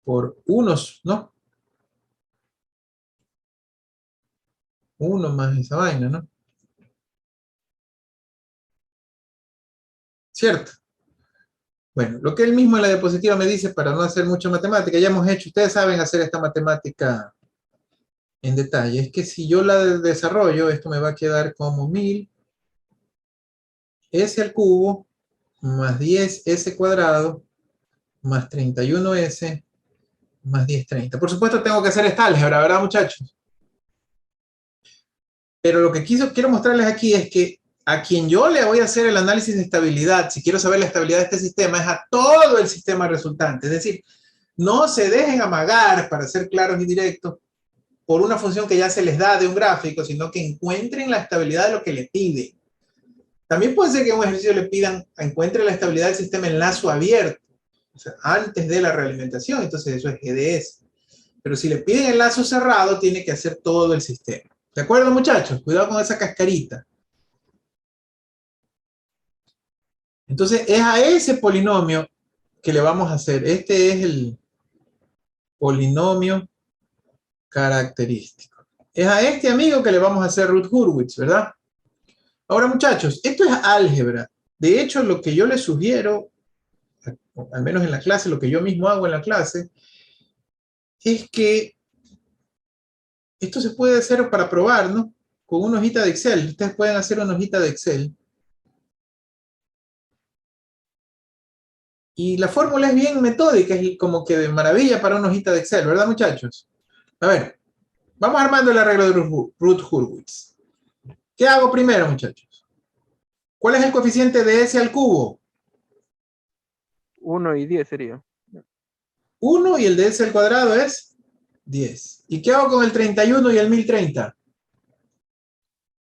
Speaker 1: Por unos, ¿no? 1 más esa vaina, ¿no? ¿Cierto? Bueno, lo que él mismo en la diapositiva me dice, para no hacer mucha matemática, ya hemos hecho, ustedes saben hacer esta matemática en detalle, es que si yo la desarrollo, esto me va a quedar como 1000 S al cubo más 10 S cuadrado más 31S más 1030. Por supuesto tengo que hacer esta álgebra, ¿verdad, muchachos? Pero lo que quiero mostrarles aquí es que a quien yo le voy a hacer el análisis de estabilidad, si quiero saber la estabilidad de este sistema, es a todo el sistema resultante. Es decir, no se dejen amagar, para ser claros y directos, por una función que ya se les da de un gráfico, sino que encuentren la estabilidad de lo que le pide. También puede ser que en un ejercicio le pidan, encuentre la estabilidad del sistema en lazo abierto, o sea, antes de la realimentación, entonces eso es GDS. Pero si le piden el lazo cerrado, tiene que hacer todo el sistema. ¿De acuerdo, muchachos? Cuidado con esa cascarita. Entonces, es a ese polinomio que le vamos a hacer. Este es el polinomio característico. Es a este amigo que le vamos a hacer Routh-Hurwitz, ¿verdad? Ahora, muchachos, esto es álgebra. De hecho, lo que yo les sugiero, al menos en la clase, lo que yo mismo hago en la clase, es que esto se puede hacer para probar, ¿no? Con una hojita de Excel. Ustedes pueden hacer una hojita de Excel. Y la fórmula es bien metódica, es como que de maravilla para una hojita de Excel, ¿verdad, muchachos? A ver, vamos armando el arreglo de Routh-Hurwitz. ¿Qué hago primero, muchachos? ¿Cuál es el coeficiente de S al cubo?
Speaker 10: 1 y 10 sería.
Speaker 1: 1 y el de S al cuadrado es 10. ¿Y qué hago con el 31 y el 1030?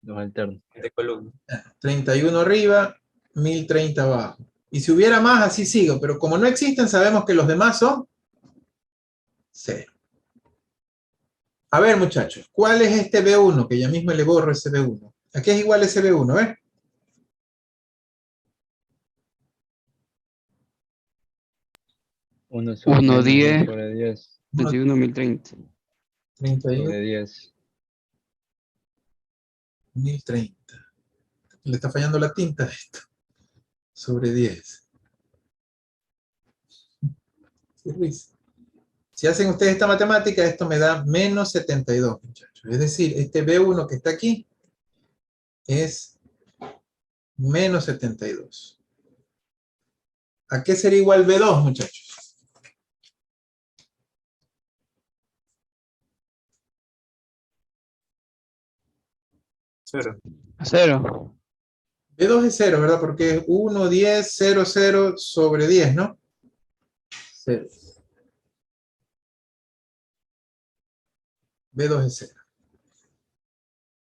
Speaker 6: Los alternos.
Speaker 9: De columna.
Speaker 1: 31 arriba, 1030 abajo. Y si hubiera más, así sigo. Pero como no existen, sabemos que los demás son 0. A ver, muchachos, ¿cuál es este B1? Que ya mismo le borro ese B1. ¿A qué es igual ese B1? ¿Eh?
Speaker 6: 1 sobre
Speaker 2: 1, 10,
Speaker 6: 10 sobre 10
Speaker 2: 31, 1030.
Speaker 1: 31,
Speaker 6: sobre 10.
Speaker 1: 1030. Le está fallando la tinta a esto. Sobre 10. Qué risa. Si hacen ustedes esta matemática, esto me da menos 72, muchachos. Es decir, este B1 que está aquí es menos 72. ¿A qué sería igual B2, muchachos?
Speaker 7: Cero.
Speaker 2: A 0.
Speaker 1: B2 es 0, ¿verdad? Porque es 1, 10, 0, 0 sobre 10, ¿no? 0. B2 es 0.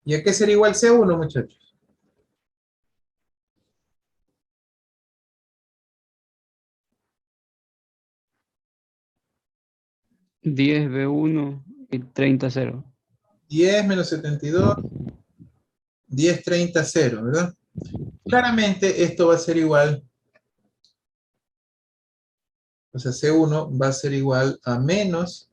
Speaker 1: ¿Y a qué sería igual C1, muchachos?
Speaker 2: 10, B1 y 30, 0.
Speaker 1: 10 menos 72, 10, 30, 0, ¿verdad? Claramente esto va a ser igual, o sea, C1 va a ser igual a menos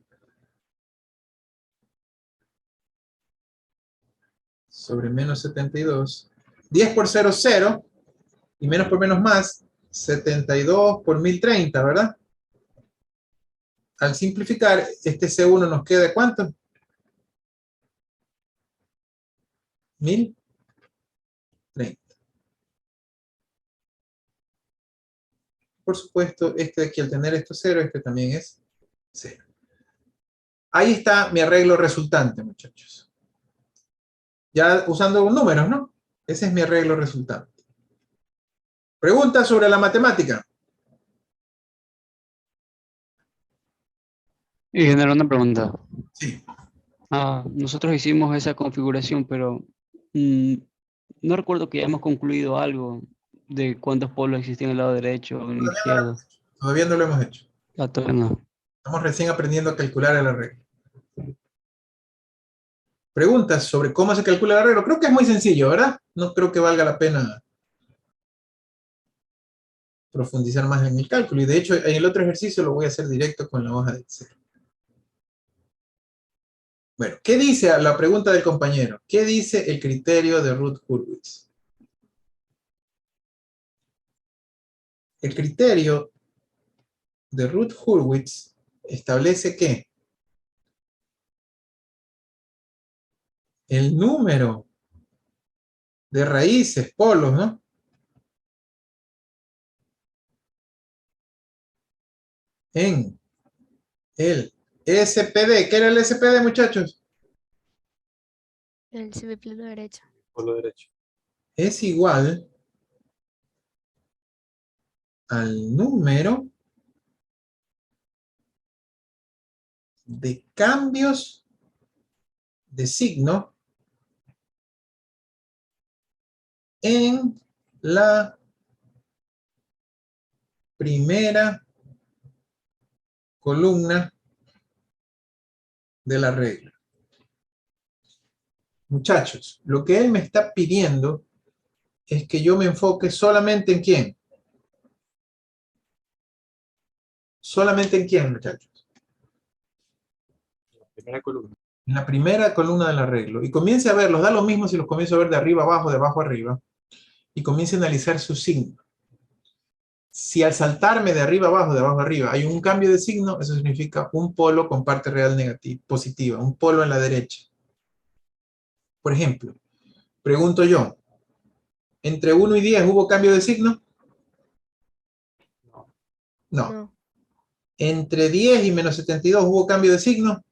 Speaker 1: sobre menos 72. 10 por 0, 0, y menos por menos más, 72 por 1030, ¿verdad? Al simplificar, este C1 nos queda ¿cuánto? 1030. Por supuesto, este de aquí al tener esto 0, este también es 0. Ahí está mi arreglo resultante, muchachos. Ya usando números, ¿no? Ese es mi arreglo resultante. Preguntas sobre la matemática.
Speaker 2: Y generar una pregunta.
Speaker 1: Sí.
Speaker 2: Nosotros hicimos esa configuración, pero no recuerdo que hayamos concluido algo de cuántos polos existían en el lado derecho o en el izquierdo.
Speaker 1: Todavía no lo hemos hecho.
Speaker 2: Todavía no.
Speaker 1: Estamos recién aprendiendo a calcular el arreglo. Preguntas sobre cómo se calcula el arreglo. Creo que es muy sencillo, ¿verdad? No creo que valga la pena profundizar más en el cálculo. Y de hecho, en el otro ejercicio lo voy a hacer directo con la hoja de Excel. Bueno, ¿qué dice la pregunta del compañero? ¿Qué dice el criterio de Routh-Hurwitz? El criterio de Routh-Hurwitz establece que el número de raíces, polos, ¿no? En el SPD. ¿Qué era el SPD, muchachos?
Speaker 8: El semiplano derecho.
Speaker 6: Polo derecho.
Speaker 1: Es igual al número de cambios de signo en la primera columna de la regla. Muchachos, lo que él me está pidiendo es que yo me enfoque solamente en quién. ¿Solamente en quién, muchachos?
Speaker 6: Primera columna.
Speaker 1: En la primera columna del arreglo. Y comience a verlos, da lo mismo si los comienzo a ver de arriba abajo, de abajo arriba. Y comience a analizar su signo. Si al saltarme de arriba abajo, de abajo arriba, hay un cambio de signo, eso significa un polo con parte real negativa, positiva, un polo en la derecha. Por ejemplo, pregunto yo, ¿entre 1 y 10 hubo cambio de signo? No.
Speaker 8: No.
Speaker 1: ¿Entre 10 y menos 72 hubo cambio de signo?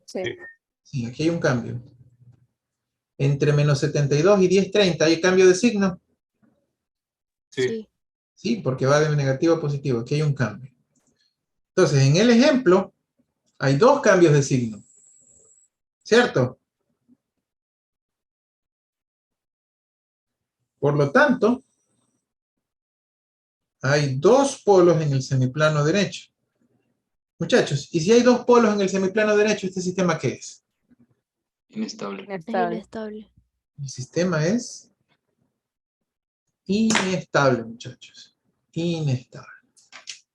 Speaker 4: Sí.
Speaker 1: Sí, aquí hay un cambio. ¿Entre menos 72 y 10,30 hay cambio de signo?
Speaker 8: Sí.
Speaker 1: Sí, porque va de negativo a positivo. Aquí hay un cambio. Entonces, en el ejemplo, hay dos cambios de signo. ¿Cierto? Por lo tanto, hay dos polos en el semiplano derecho. Muchachos, ¿y si hay dos polos en el semiplano derecho, este sistema qué es?
Speaker 2: Inestable.
Speaker 8: Es
Speaker 4: Inestable.
Speaker 8: inestable.
Speaker 1: El sistema es inestable, muchachos. Inestable.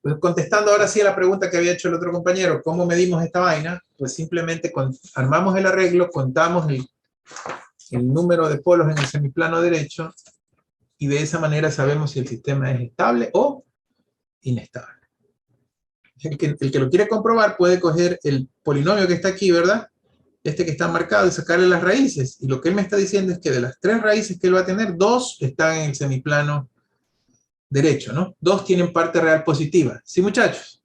Speaker 1: Pues contestando ahora sí a la pregunta que había hecho el otro compañero, ¿cómo medimos esta vaina? Pues simplemente armamos el arreglo, contamos el número de polos en el semiplano derecho y de esa manera sabemos si el sistema es estable o inestable. El que lo quiere comprobar puede coger el polinomio que está aquí, ¿verdad? Este que está marcado y sacarle las raíces. Y lo que él me está diciendo es que de las 3 raíces que él va a tener, 2 están en el semiplano derecho, ¿no? 2 tienen parte real positiva. ¿Sí, muchachos?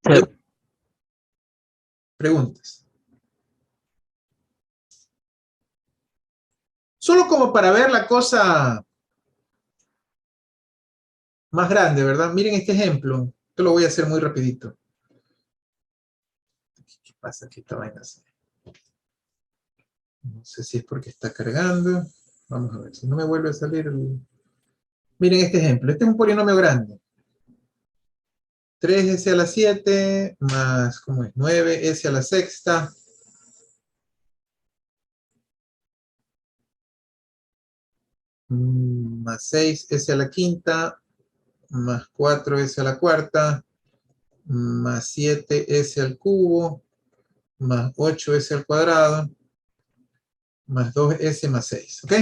Speaker 2: Sí.
Speaker 1: Preguntas. Solo como para ver la cosa más grande, ¿verdad? Miren este ejemplo. Esto lo voy a hacer muy rapidito. ¿Qué pasa aquí? Esta vaina así. No sé si es porque está cargando. Vamos a ver, si no me vuelve a salir el... Miren este ejemplo. Este es un polinomio grande. 3s a la 7 más, ¿cómo es? 9s a la sexta. Más 6s a la quinta. Más 4s a la cuarta. Más 7s al cubo. Más 8s al cuadrado. Más 2s más 6. ¿Ok?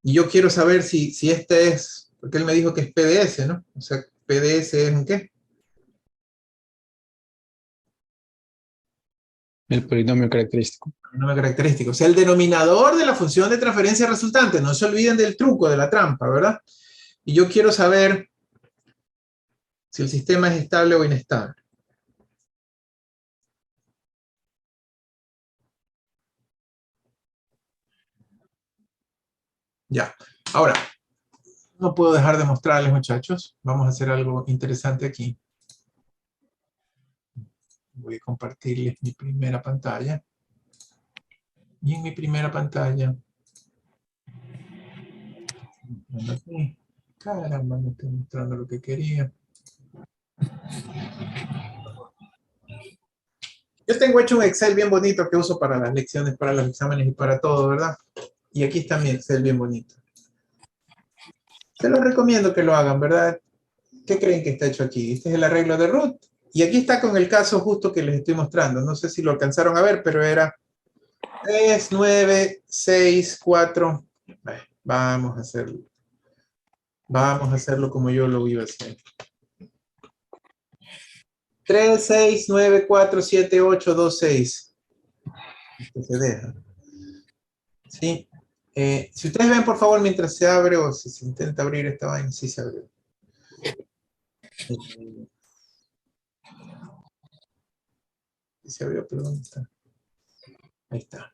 Speaker 1: Y yo quiero saber si este es, porque él me dijo que es PDS, ¿no? O sea, PDS es un ¿qué?
Speaker 6: El polinomio característico.
Speaker 1: Polinomio característico. O sea, el denominador de la función de transferencia resultante. No se olviden del truco, de la trampa, ¿verdad? Y yo quiero saber si el sistema es estable o inestable. Ya. Ahora, no puedo dejar de mostrarles, muchachos. Vamos a hacer algo interesante aquí. Voy a compartirles mi primera pantalla. Y en mi primera pantalla... Aquí. Caramba, me estoy mostrando lo que quería. Yo tengo hecho un Excel bien bonito que uso para las lecciones, para los exámenes y para todo, ¿verdad? Y aquí está mi Excel bien bonito. Se los recomiendo que lo hagan, ¿verdad? ¿Qué creen que está hecho aquí? Este es el arreglo de root. Y aquí está con el caso justo que les estoy mostrando. No sé si lo alcanzaron a ver, pero era 3, 9, 6, 4. Vamos a hacerlo. Vamos a hacerlo como yo lo iba a hacer. 3, 6, 9, 4, 7, 8, 2, 6. Esto se deja. ¿Sí? Si ustedes ven, por favor, mientras se abre o si se intenta abrir esta vaina, sí se abrió. Se abrió, pero ¿dónde está? Ahí está.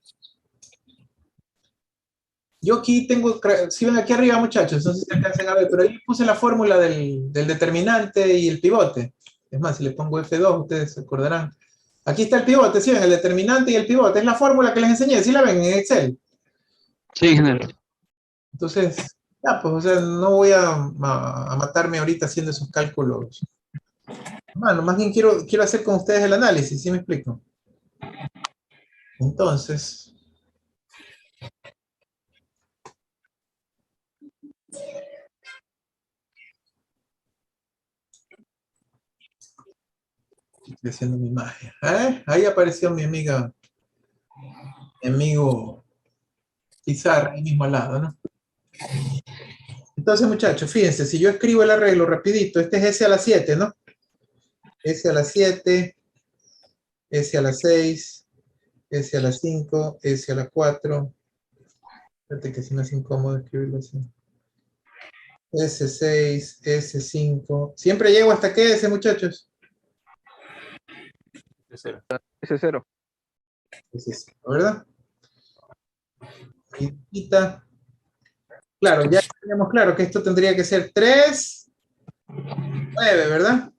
Speaker 1: Yo aquí tengo, si ven aquí arriba, muchachos, no sé si alcancen a ver, pero ahí puse la fórmula del determinante y el pivote. Es más, si le pongo F2, ustedes se acordarán. Aquí está el pivote, ¿sí ven? El determinante y el pivote. Es la fórmula que les enseñé, ¿sí la ven en Excel?
Speaker 2: Sí, ingeniero.
Speaker 1: Entonces, ya, pues, o sea, no voy a matarme ahorita haciendo esos cálculos. Bueno, más bien quiero hacer con ustedes el análisis, ¿sí me explico? Entonces, estoy haciendo mi magia. Ahí apareció mi amiga, mi amigo Pizarra, ahí mismo al lado, ¿no? Entonces, muchachos, fíjense, si yo escribo el arreglo rapidito, este es S a la 7, ¿no? S a la 7, S a la 6, S a la 5, S a la 4. Espérate que se me hace incómodo escribirlo así. S6, S5. ¿Siempre llego hasta qué S, muchachos?
Speaker 3: S0.
Speaker 10: S0.
Speaker 1: S5, ¿verdad? Y quita. Claro, ya tenemos claro que esto tendría que ser 3, 9, ¿verdad?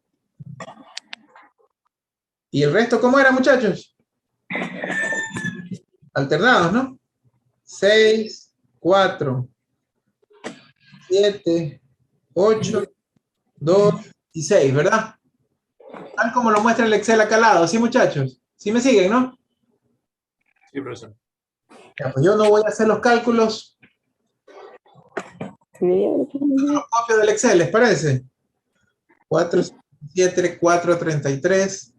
Speaker 1: ¿Y el resto cómo era, muchachos? Alternados, ¿no? 6, 4, 7, 8, 2 y 6, ¿verdad? Tal como lo muestra el Excel acá al lado, ¿sí, muchachos? ¿Sí me siguen, no?
Speaker 3: Sí, profesor.
Speaker 1: Ya, pues yo no voy a hacer los cálculos. Los copio del Excel, ¿les parece? 4, 7, 4, 33.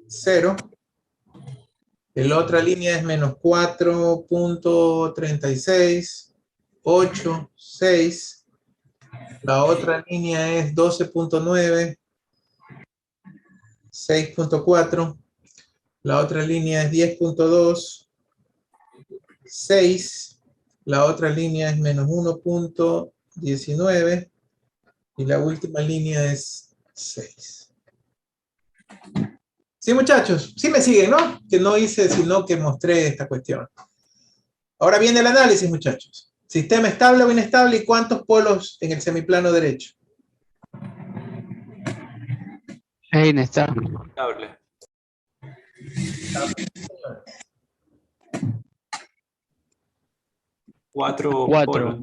Speaker 1: 0. La otra línea es menos 4.36, 8, 6. La otra línea es 12.9, 6.4. La otra línea es 10.2, 6. La otra línea es menos 1.19. Y la última línea es 6. Sí, muchachos, sí me siguen, ¿no? Que no hice, sino que mostré esta cuestión. Ahora viene el análisis, muchachos. Sistema estable o inestable y cuántos polos en el semiplano derecho.
Speaker 2: Es inestable.
Speaker 3: Estable. 4
Speaker 2: 4.
Speaker 3: polos.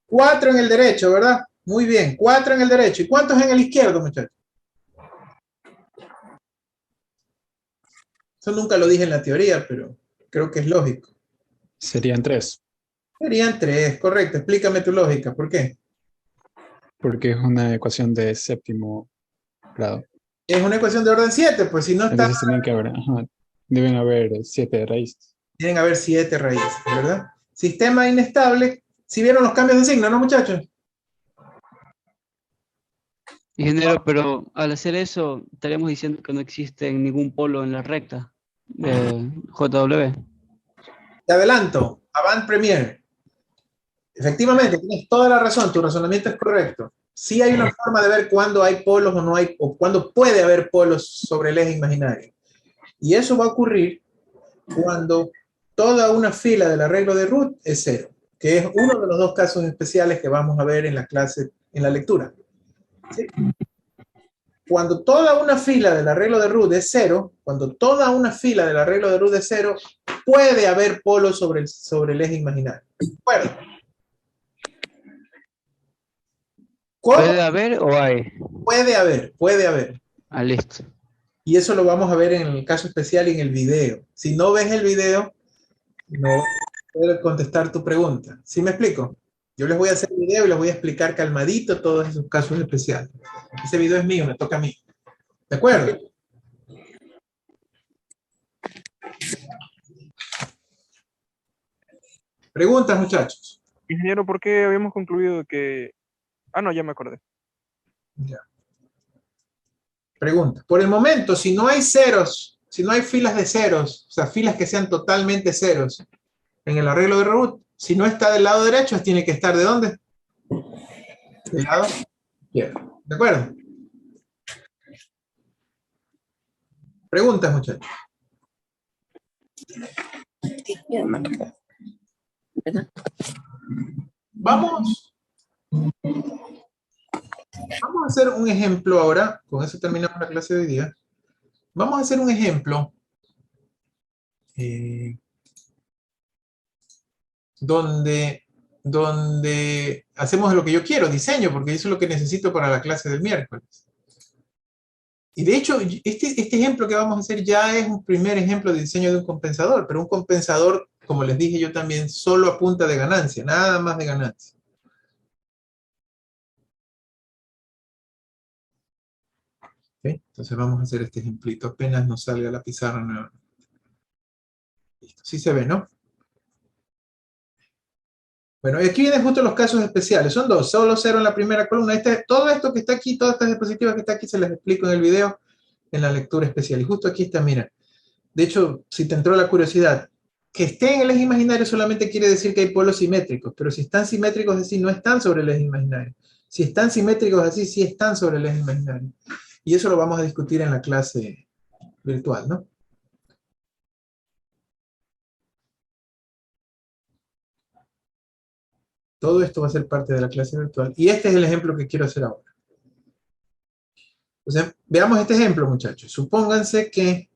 Speaker 1: 4 en el derecho, ¿verdad? Muy bien, 4 en el derecho. ¿Y cuántos en el izquierdo, muchachos? Eso nunca lo dije en la teoría, pero creo que es lógico.
Speaker 11: Serían 3,
Speaker 1: Serían 3, correcto. Explícame tu lógica, ¿por qué?
Speaker 11: porque es una ecuación de séptimo grado.
Speaker 1: Es una ecuación de orden 7, pues si no está...
Speaker 11: Entonces deben haber 7 raíces.
Speaker 1: Tienen que haber 7 raíces, ¿verdad? Sistema inestable. ¿Sí vieron los cambios de signo, no, muchachos?
Speaker 2: Ingeniero, pero al hacer eso, estaríamos diciendo que no existe ningún polo en la recta de JW.
Speaker 1: Te adelanto, Avant Premier. Efectivamente, tienes toda la razón, tu razonamiento es correcto. Sí hay una forma de ver cuándo hay polos o no hay, o cuándo puede haber polos sobre el eje imaginario. Y eso va a ocurrir cuando toda una fila del arreglo de root es 0, que es uno de los dos casos especiales que vamos a ver en la clase, en la lectura. ¿Sí? Cuando toda una fila del arreglo de root es 0, cuando toda una fila del arreglo de root es 0, puede haber polos sobre el eje imaginario. ¿De acuerdo? ¿Cómo?
Speaker 2: ¿Puede haber o hay?
Speaker 1: Puede haber, puede haber.
Speaker 2: Ah, listo.
Speaker 1: Y eso lo vamos a ver en el caso especial y en el video. Si no ves el video, no puedo contestar tu pregunta. ¿Sí me explico? Yo les voy a hacer el video y les voy a explicar calmadito todos esos casos especiales. Ese video es mío, me toca a mí. ¿De acuerdo? Preguntas, muchachos.
Speaker 10: Ingeniero, ¿por qué habíamos concluido que... Ah, no, ya me acordé.
Speaker 1: Ya. Pregunta. Por el momento, si no hay ceros, si no hay filas de ceros, o sea, filas que sean totalmente ceros en el arreglo de root, si no está del lado derecho, tiene que estar ¿de dónde? Del lado izquierdo. ¿De acuerdo? Preguntas, muchachos. Vamos a hacer un ejemplo ahora. Con eso terminamos la clase de hoy día. Vamos a hacer un ejemplo donde hacemos lo que yo quiero, diseño, porque eso es lo que necesito para la clase del miércoles. Y de hecho, este ejemplo que vamos a hacer ya es un primer ejemplo de diseño de un compensador, pero un compensador, como les dije yo también, solo a punta de ganancia, nada más de ganancia. ¿Okay? Entonces vamos a hacer este ejemplito, apenas nos salga la pizarra nueva. Listo, sí se ve, ¿no? Bueno, y aquí vienen justo los casos especiales, son dos, solo cero en la primera columna. Todo esto que está aquí, todas estas diapositivas que está aquí, se les explico en el video, en la lectura especial. Y justo aquí está, mira. De hecho, si te entró la curiosidad, que esté en el eje imaginario solamente quiere decir que hay polos simétricos, pero si están simétricos así, no están sobre el eje imaginario. Si están simétricos así, sí están sobre el eje imaginario. Y eso lo vamos a discutir en la clase virtual, ¿no? Todo esto va a ser parte de la clase virtual. Y este es el ejemplo que quiero hacer ahora. O sea, veamos este ejemplo, muchachos. Supónganse que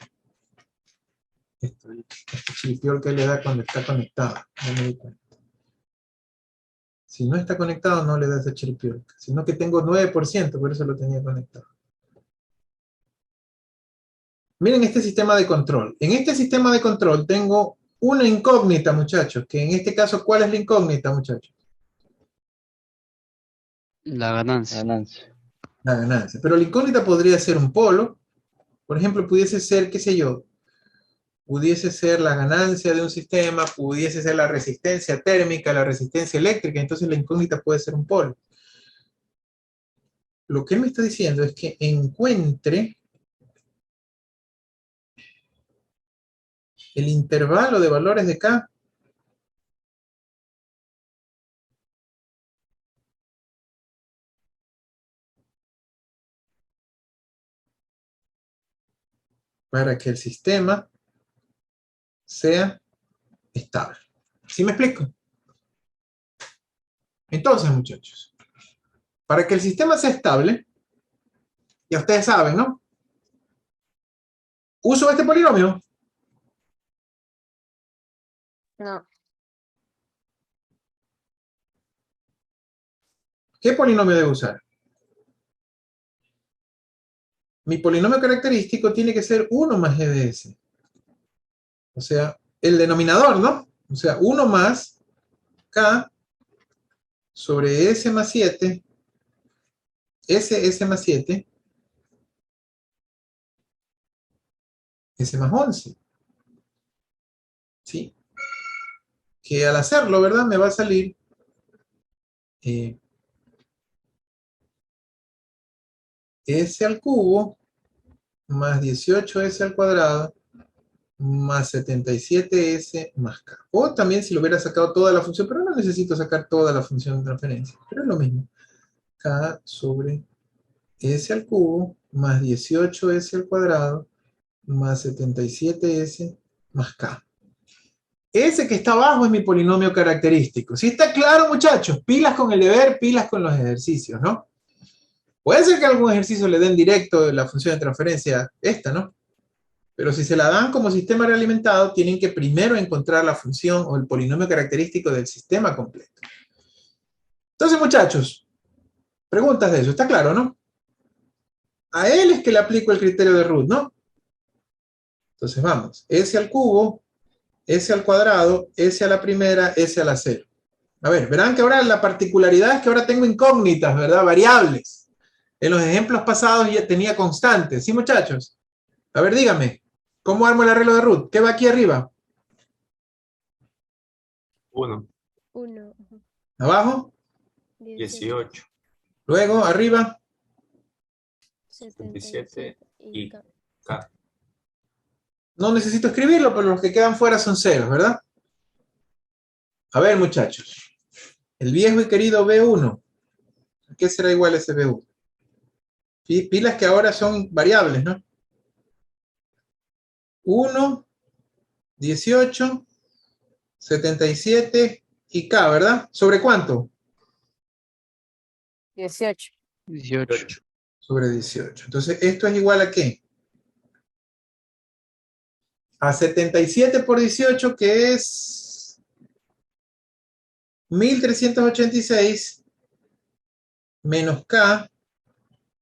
Speaker 1: este chiripiol que le da cuando está conectado. No me di cuenta. Si no está conectado, no le da ese chiripiol. Sino que tengo 9%, por eso lo tenía conectado. Miren este sistema de control. En este sistema de control tengo una incógnita, muchachos. Que en este caso, ¿cuál es la incógnita, muchachos?
Speaker 2: La ganancia.
Speaker 1: La ganancia. Pero la incógnita podría ser un polo. Por ejemplo, pudiese ser, qué sé yo, pudiese ser la ganancia de un sistema, pudiese ser la resistencia térmica, la resistencia eléctrica, entonces la incógnita puede ser un polo. Lo que él me está diciendo es que encuentre el intervalo de valores de K para que el sistema sea estable. ¿Sí me explico? Entonces, muchachos, para que el sistema sea estable, ya ustedes saben, ¿no? ¿Uso este polinomio?
Speaker 8: No.
Speaker 1: ¿Qué polinomio debo usar? Mi polinomio característico tiene que ser 1 más g de s. O sea, el denominador, ¿no? O sea, 1 más k sobre s más 7, s más 7, s más 11. ¿Sí? Que al hacerlo, ¿verdad? Me va a salir s al cubo más 18s al cuadrado más 77s más k. O también si lo hubiera sacado toda la función, pero no necesito sacar toda la función de transferencia. Pero es lo mismo. K sobre s al cubo más 18s al cuadrado más 77s más k. Ese que está abajo es mi polinomio característico. ¿Sí está claro, muchachos? Pilas con el deber, pilas con los ejercicios, ¿no? Puede ser que algún ejercicio le den directo la función de transferencia esta, ¿no? Pero si se la dan como sistema realimentado, tienen que primero encontrar la función o el polinomio característico del sistema completo. Entonces, muchachos, Preguntas de eso, ¿está claro, no? A él es que le aplico el criterio de Root, ¿no? Entonces vamos, S al cubo, S al cuadrado, S a la primera, S a la cero. A ver, verán que ahora la particularidad es que ahora tengo incógnitas, ¿verdad? Variables. En los ejemplos pasados ya tenía constantes, ¿sí, muchachos? A ver, dígame, ¿cómo armo el arreglo de Root? ¿Qué va aquí arriba?
Speaker 12: 1,
Speaker 8: 1,
Speaker 1: ¿Abajo?
Speaker 12: 18,
Speaker 1: Luego, arriba.
Speaker 12: 77 y
Speaker 8: K.
Speaker 12: K.
Speaker 1: No necesito escribirlo, pero los que quedan fuera son ceros, ¿verdad? A ver, muchachos. El viejo y querido B1. ¿A qué será igual ese B1? Pilas que ahora son variables, ¿no? 1, 18, 77 y K, ¿verdad? ¿Sobre cuánto?
Speaker 4: 18.
Speaker 2: 18.
Speaker 1: Sobre 18. Entonces, ¿esto es igual a qué? A 77 por 18, que es 1386 menos K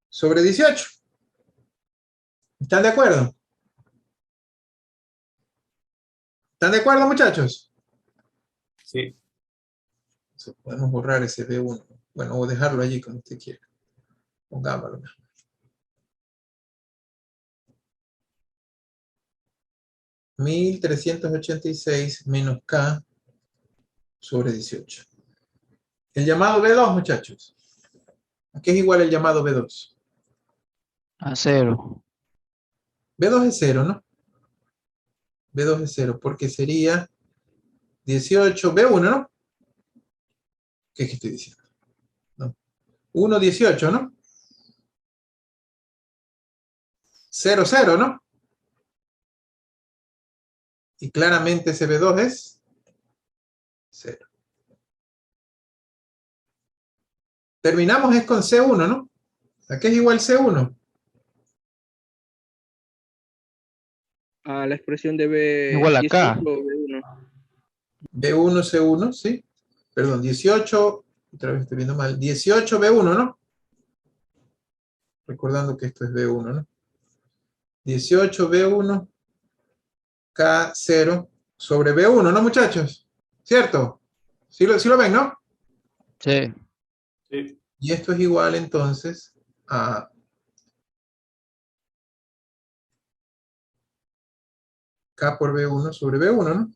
Speaker 1: sobre 18. ¿Están de acuerdo? ¿Están de acuerdo, muchachos?
Speaker 12: Sí.
Speaker 1: Podemos borrar ese B1. Bueno, o dejarlo allí como usted quiera. Pongámoslo mejor. (1386) menos K sobre 18. El llamado B2, muchachos. ¿A qué es igual el llamado B2?
Speaker 2: A 0.
Speaker 1: B2 es 0, ¿no? B2 es 0, porque sería 18, B1, ¿no? ¿Qué es que estoy diciendo? No. 1, 18, ¿no? 0, 0, ¿no? Y claramente ese B2 es 0. Terminamos es con C1, ¿no? ¿A qué es igual C1?
Speaker 10: A la expresión de B
Speaker 2: Igual a
Speaker 10: 18
Speaker 2: K.
Speaker 10: o B1.
Speaker 1: B1, C1, ¿sí? Perdón, 18, otra vez estoy viendo mal, 18, B1, ¿no? Recordando que esto es B1, ¿no? 18, B1, K0 sobre B1, ¿no, muchachos? ¿Cierto? ¿Sí lo ven, no?
Speaker 2: Sí.
Speaker 12: Sí.
Speaker 1: Y esto es igual entonces a K por B1 sobre B1, ¿no?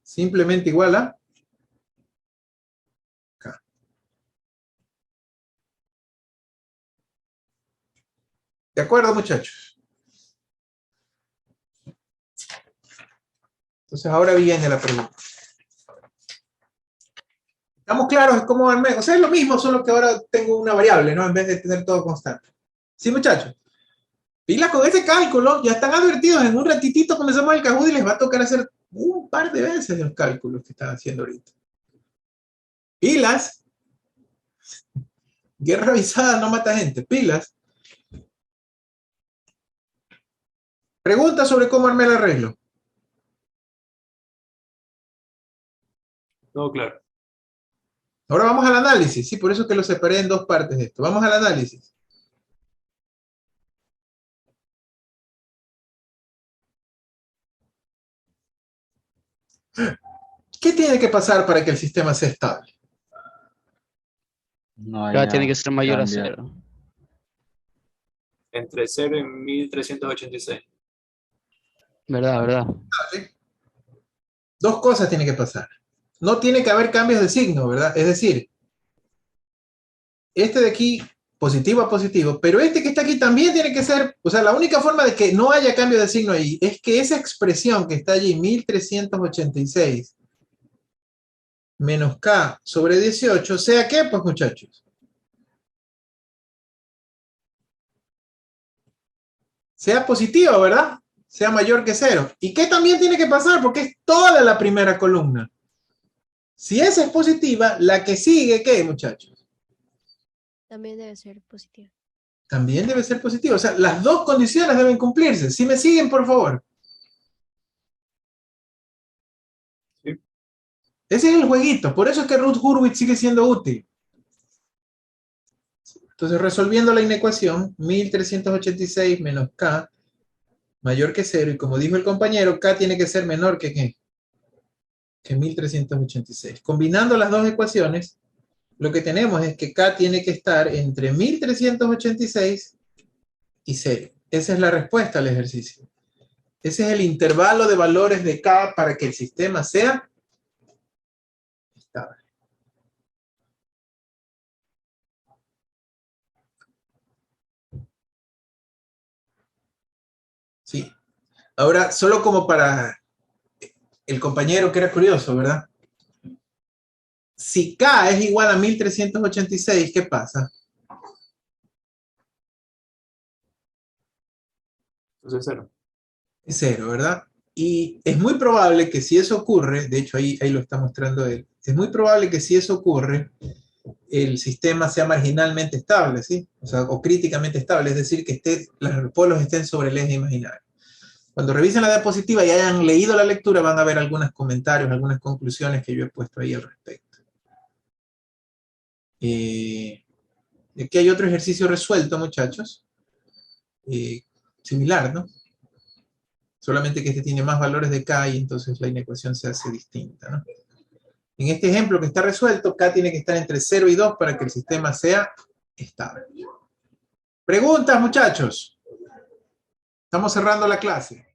Speaker 1: Simplemente igual a K. ¿De acuerdo, muchachos? Entonces ahora viene la pregunta. ¿Estamos claros en cómo armé? O sea, es lo mismo, solo que ahora tengo una variable, ¿no? En vez de tener todo constante. ¿Sí, muchachos? Pila con ese cálculo, ya están advertidos, en un ratitito comenzamos el Kahoot y les va a tocar hacer un par de veces los cálculos que están haciendo ahorita. Pilas. Guerra avisada no mata gente. Pilas. Pregunta sobre cómo armé el arreglo.
Speaker 12: Todo claro.
Speaker 1: Ahora vamos al análisis. Sí, por eso que lo separé en dos partes de esto. Vamos al análisis. ¿Qué tiene que pasar para que el sistema sea estable?
Speaker 6: No
Speaker 2: K
Speaker 6: haya
Speaker 2: tiene que ser mayor
Speaker 6: cambio.
Speaker 2: a 0.
Speaker 12: Entre 0 y 1386.
Speaker 2: ¿Verdad? ¿Verdad?
Speaker 1: Dos cosas tienen que pasar. No tiene que haber cambios de signo, ¿verdad? Es decir, este de aquí, positivo a positivo, pero este que está aquí también tiene que ser, o sea, la única forma de que no haya cambio de signo ahí es que esa expresión que está allí, 1386 menos K sobre 18, ¿sea qué, pues, muchachos? Sea positiva, ¿verdad? Sea mayor que 0. ¿Y qué también tiene que pasar? Porque es toda la primera columna. Si esa es positiva, la que sigue, ¿qué, muchachos?
Speaker 8: También debe ser positiva.
Speaker 1: También debe ser positiva. O sea, las dos condiciones deben cumplirse. ¿Sí me siguen, por favor?
Speaker 12: Sí.
Speaker 1: Ese es el jueguito. Por eso es que Ruth Hurwitz sigue siendo útil. Entonces, resolviendo la inecuación, 1386 menos K mayor que 0. Y como dijo el compañero, K tiene que ser menor que ¿qué? Que 1386. Combinando las dos ecuaciones, lo que tenemos es que K tiene que estar entre 1386 y 0. Esa es la respuesta al ejercicio. Ese es el intervalo de valores de K para que el sistema sea estable. Sí. Ahora, solo como para el compañero que era curioso, ¿verdad? Si K es igual a 1386, ¿qué pasa?
Speaker 12: Entonces 0.
Speaker 1: Es 0, ¿verdad? Y es muy probable que si eso ocurre, de hecho ahí lo está mostrando él, es muy probable que si eso ocurre, el sistema sea marginalmente estable, ¿sí? O sea, o críticamente estable, es decir, que los polos estén sobre el eje imaginario. Cuando revisen la diapositiva y hayan leído la lectura, van a ver algunos comentarios, algunas conclusiones que yo he puesto ahí al respecto. Aquí hay otro ejercicio resuelto, muchachos. Similar, ¿no? Solamente que este tiene más valores de K y entonces la inecuación se hace distinta, ¿no? En este ejemplo que está resuelto, K tiene que estar entre 0 y 2 para que el sistema sea estable. ¿Preguntas, muchachos? Estamos cerrando la clase.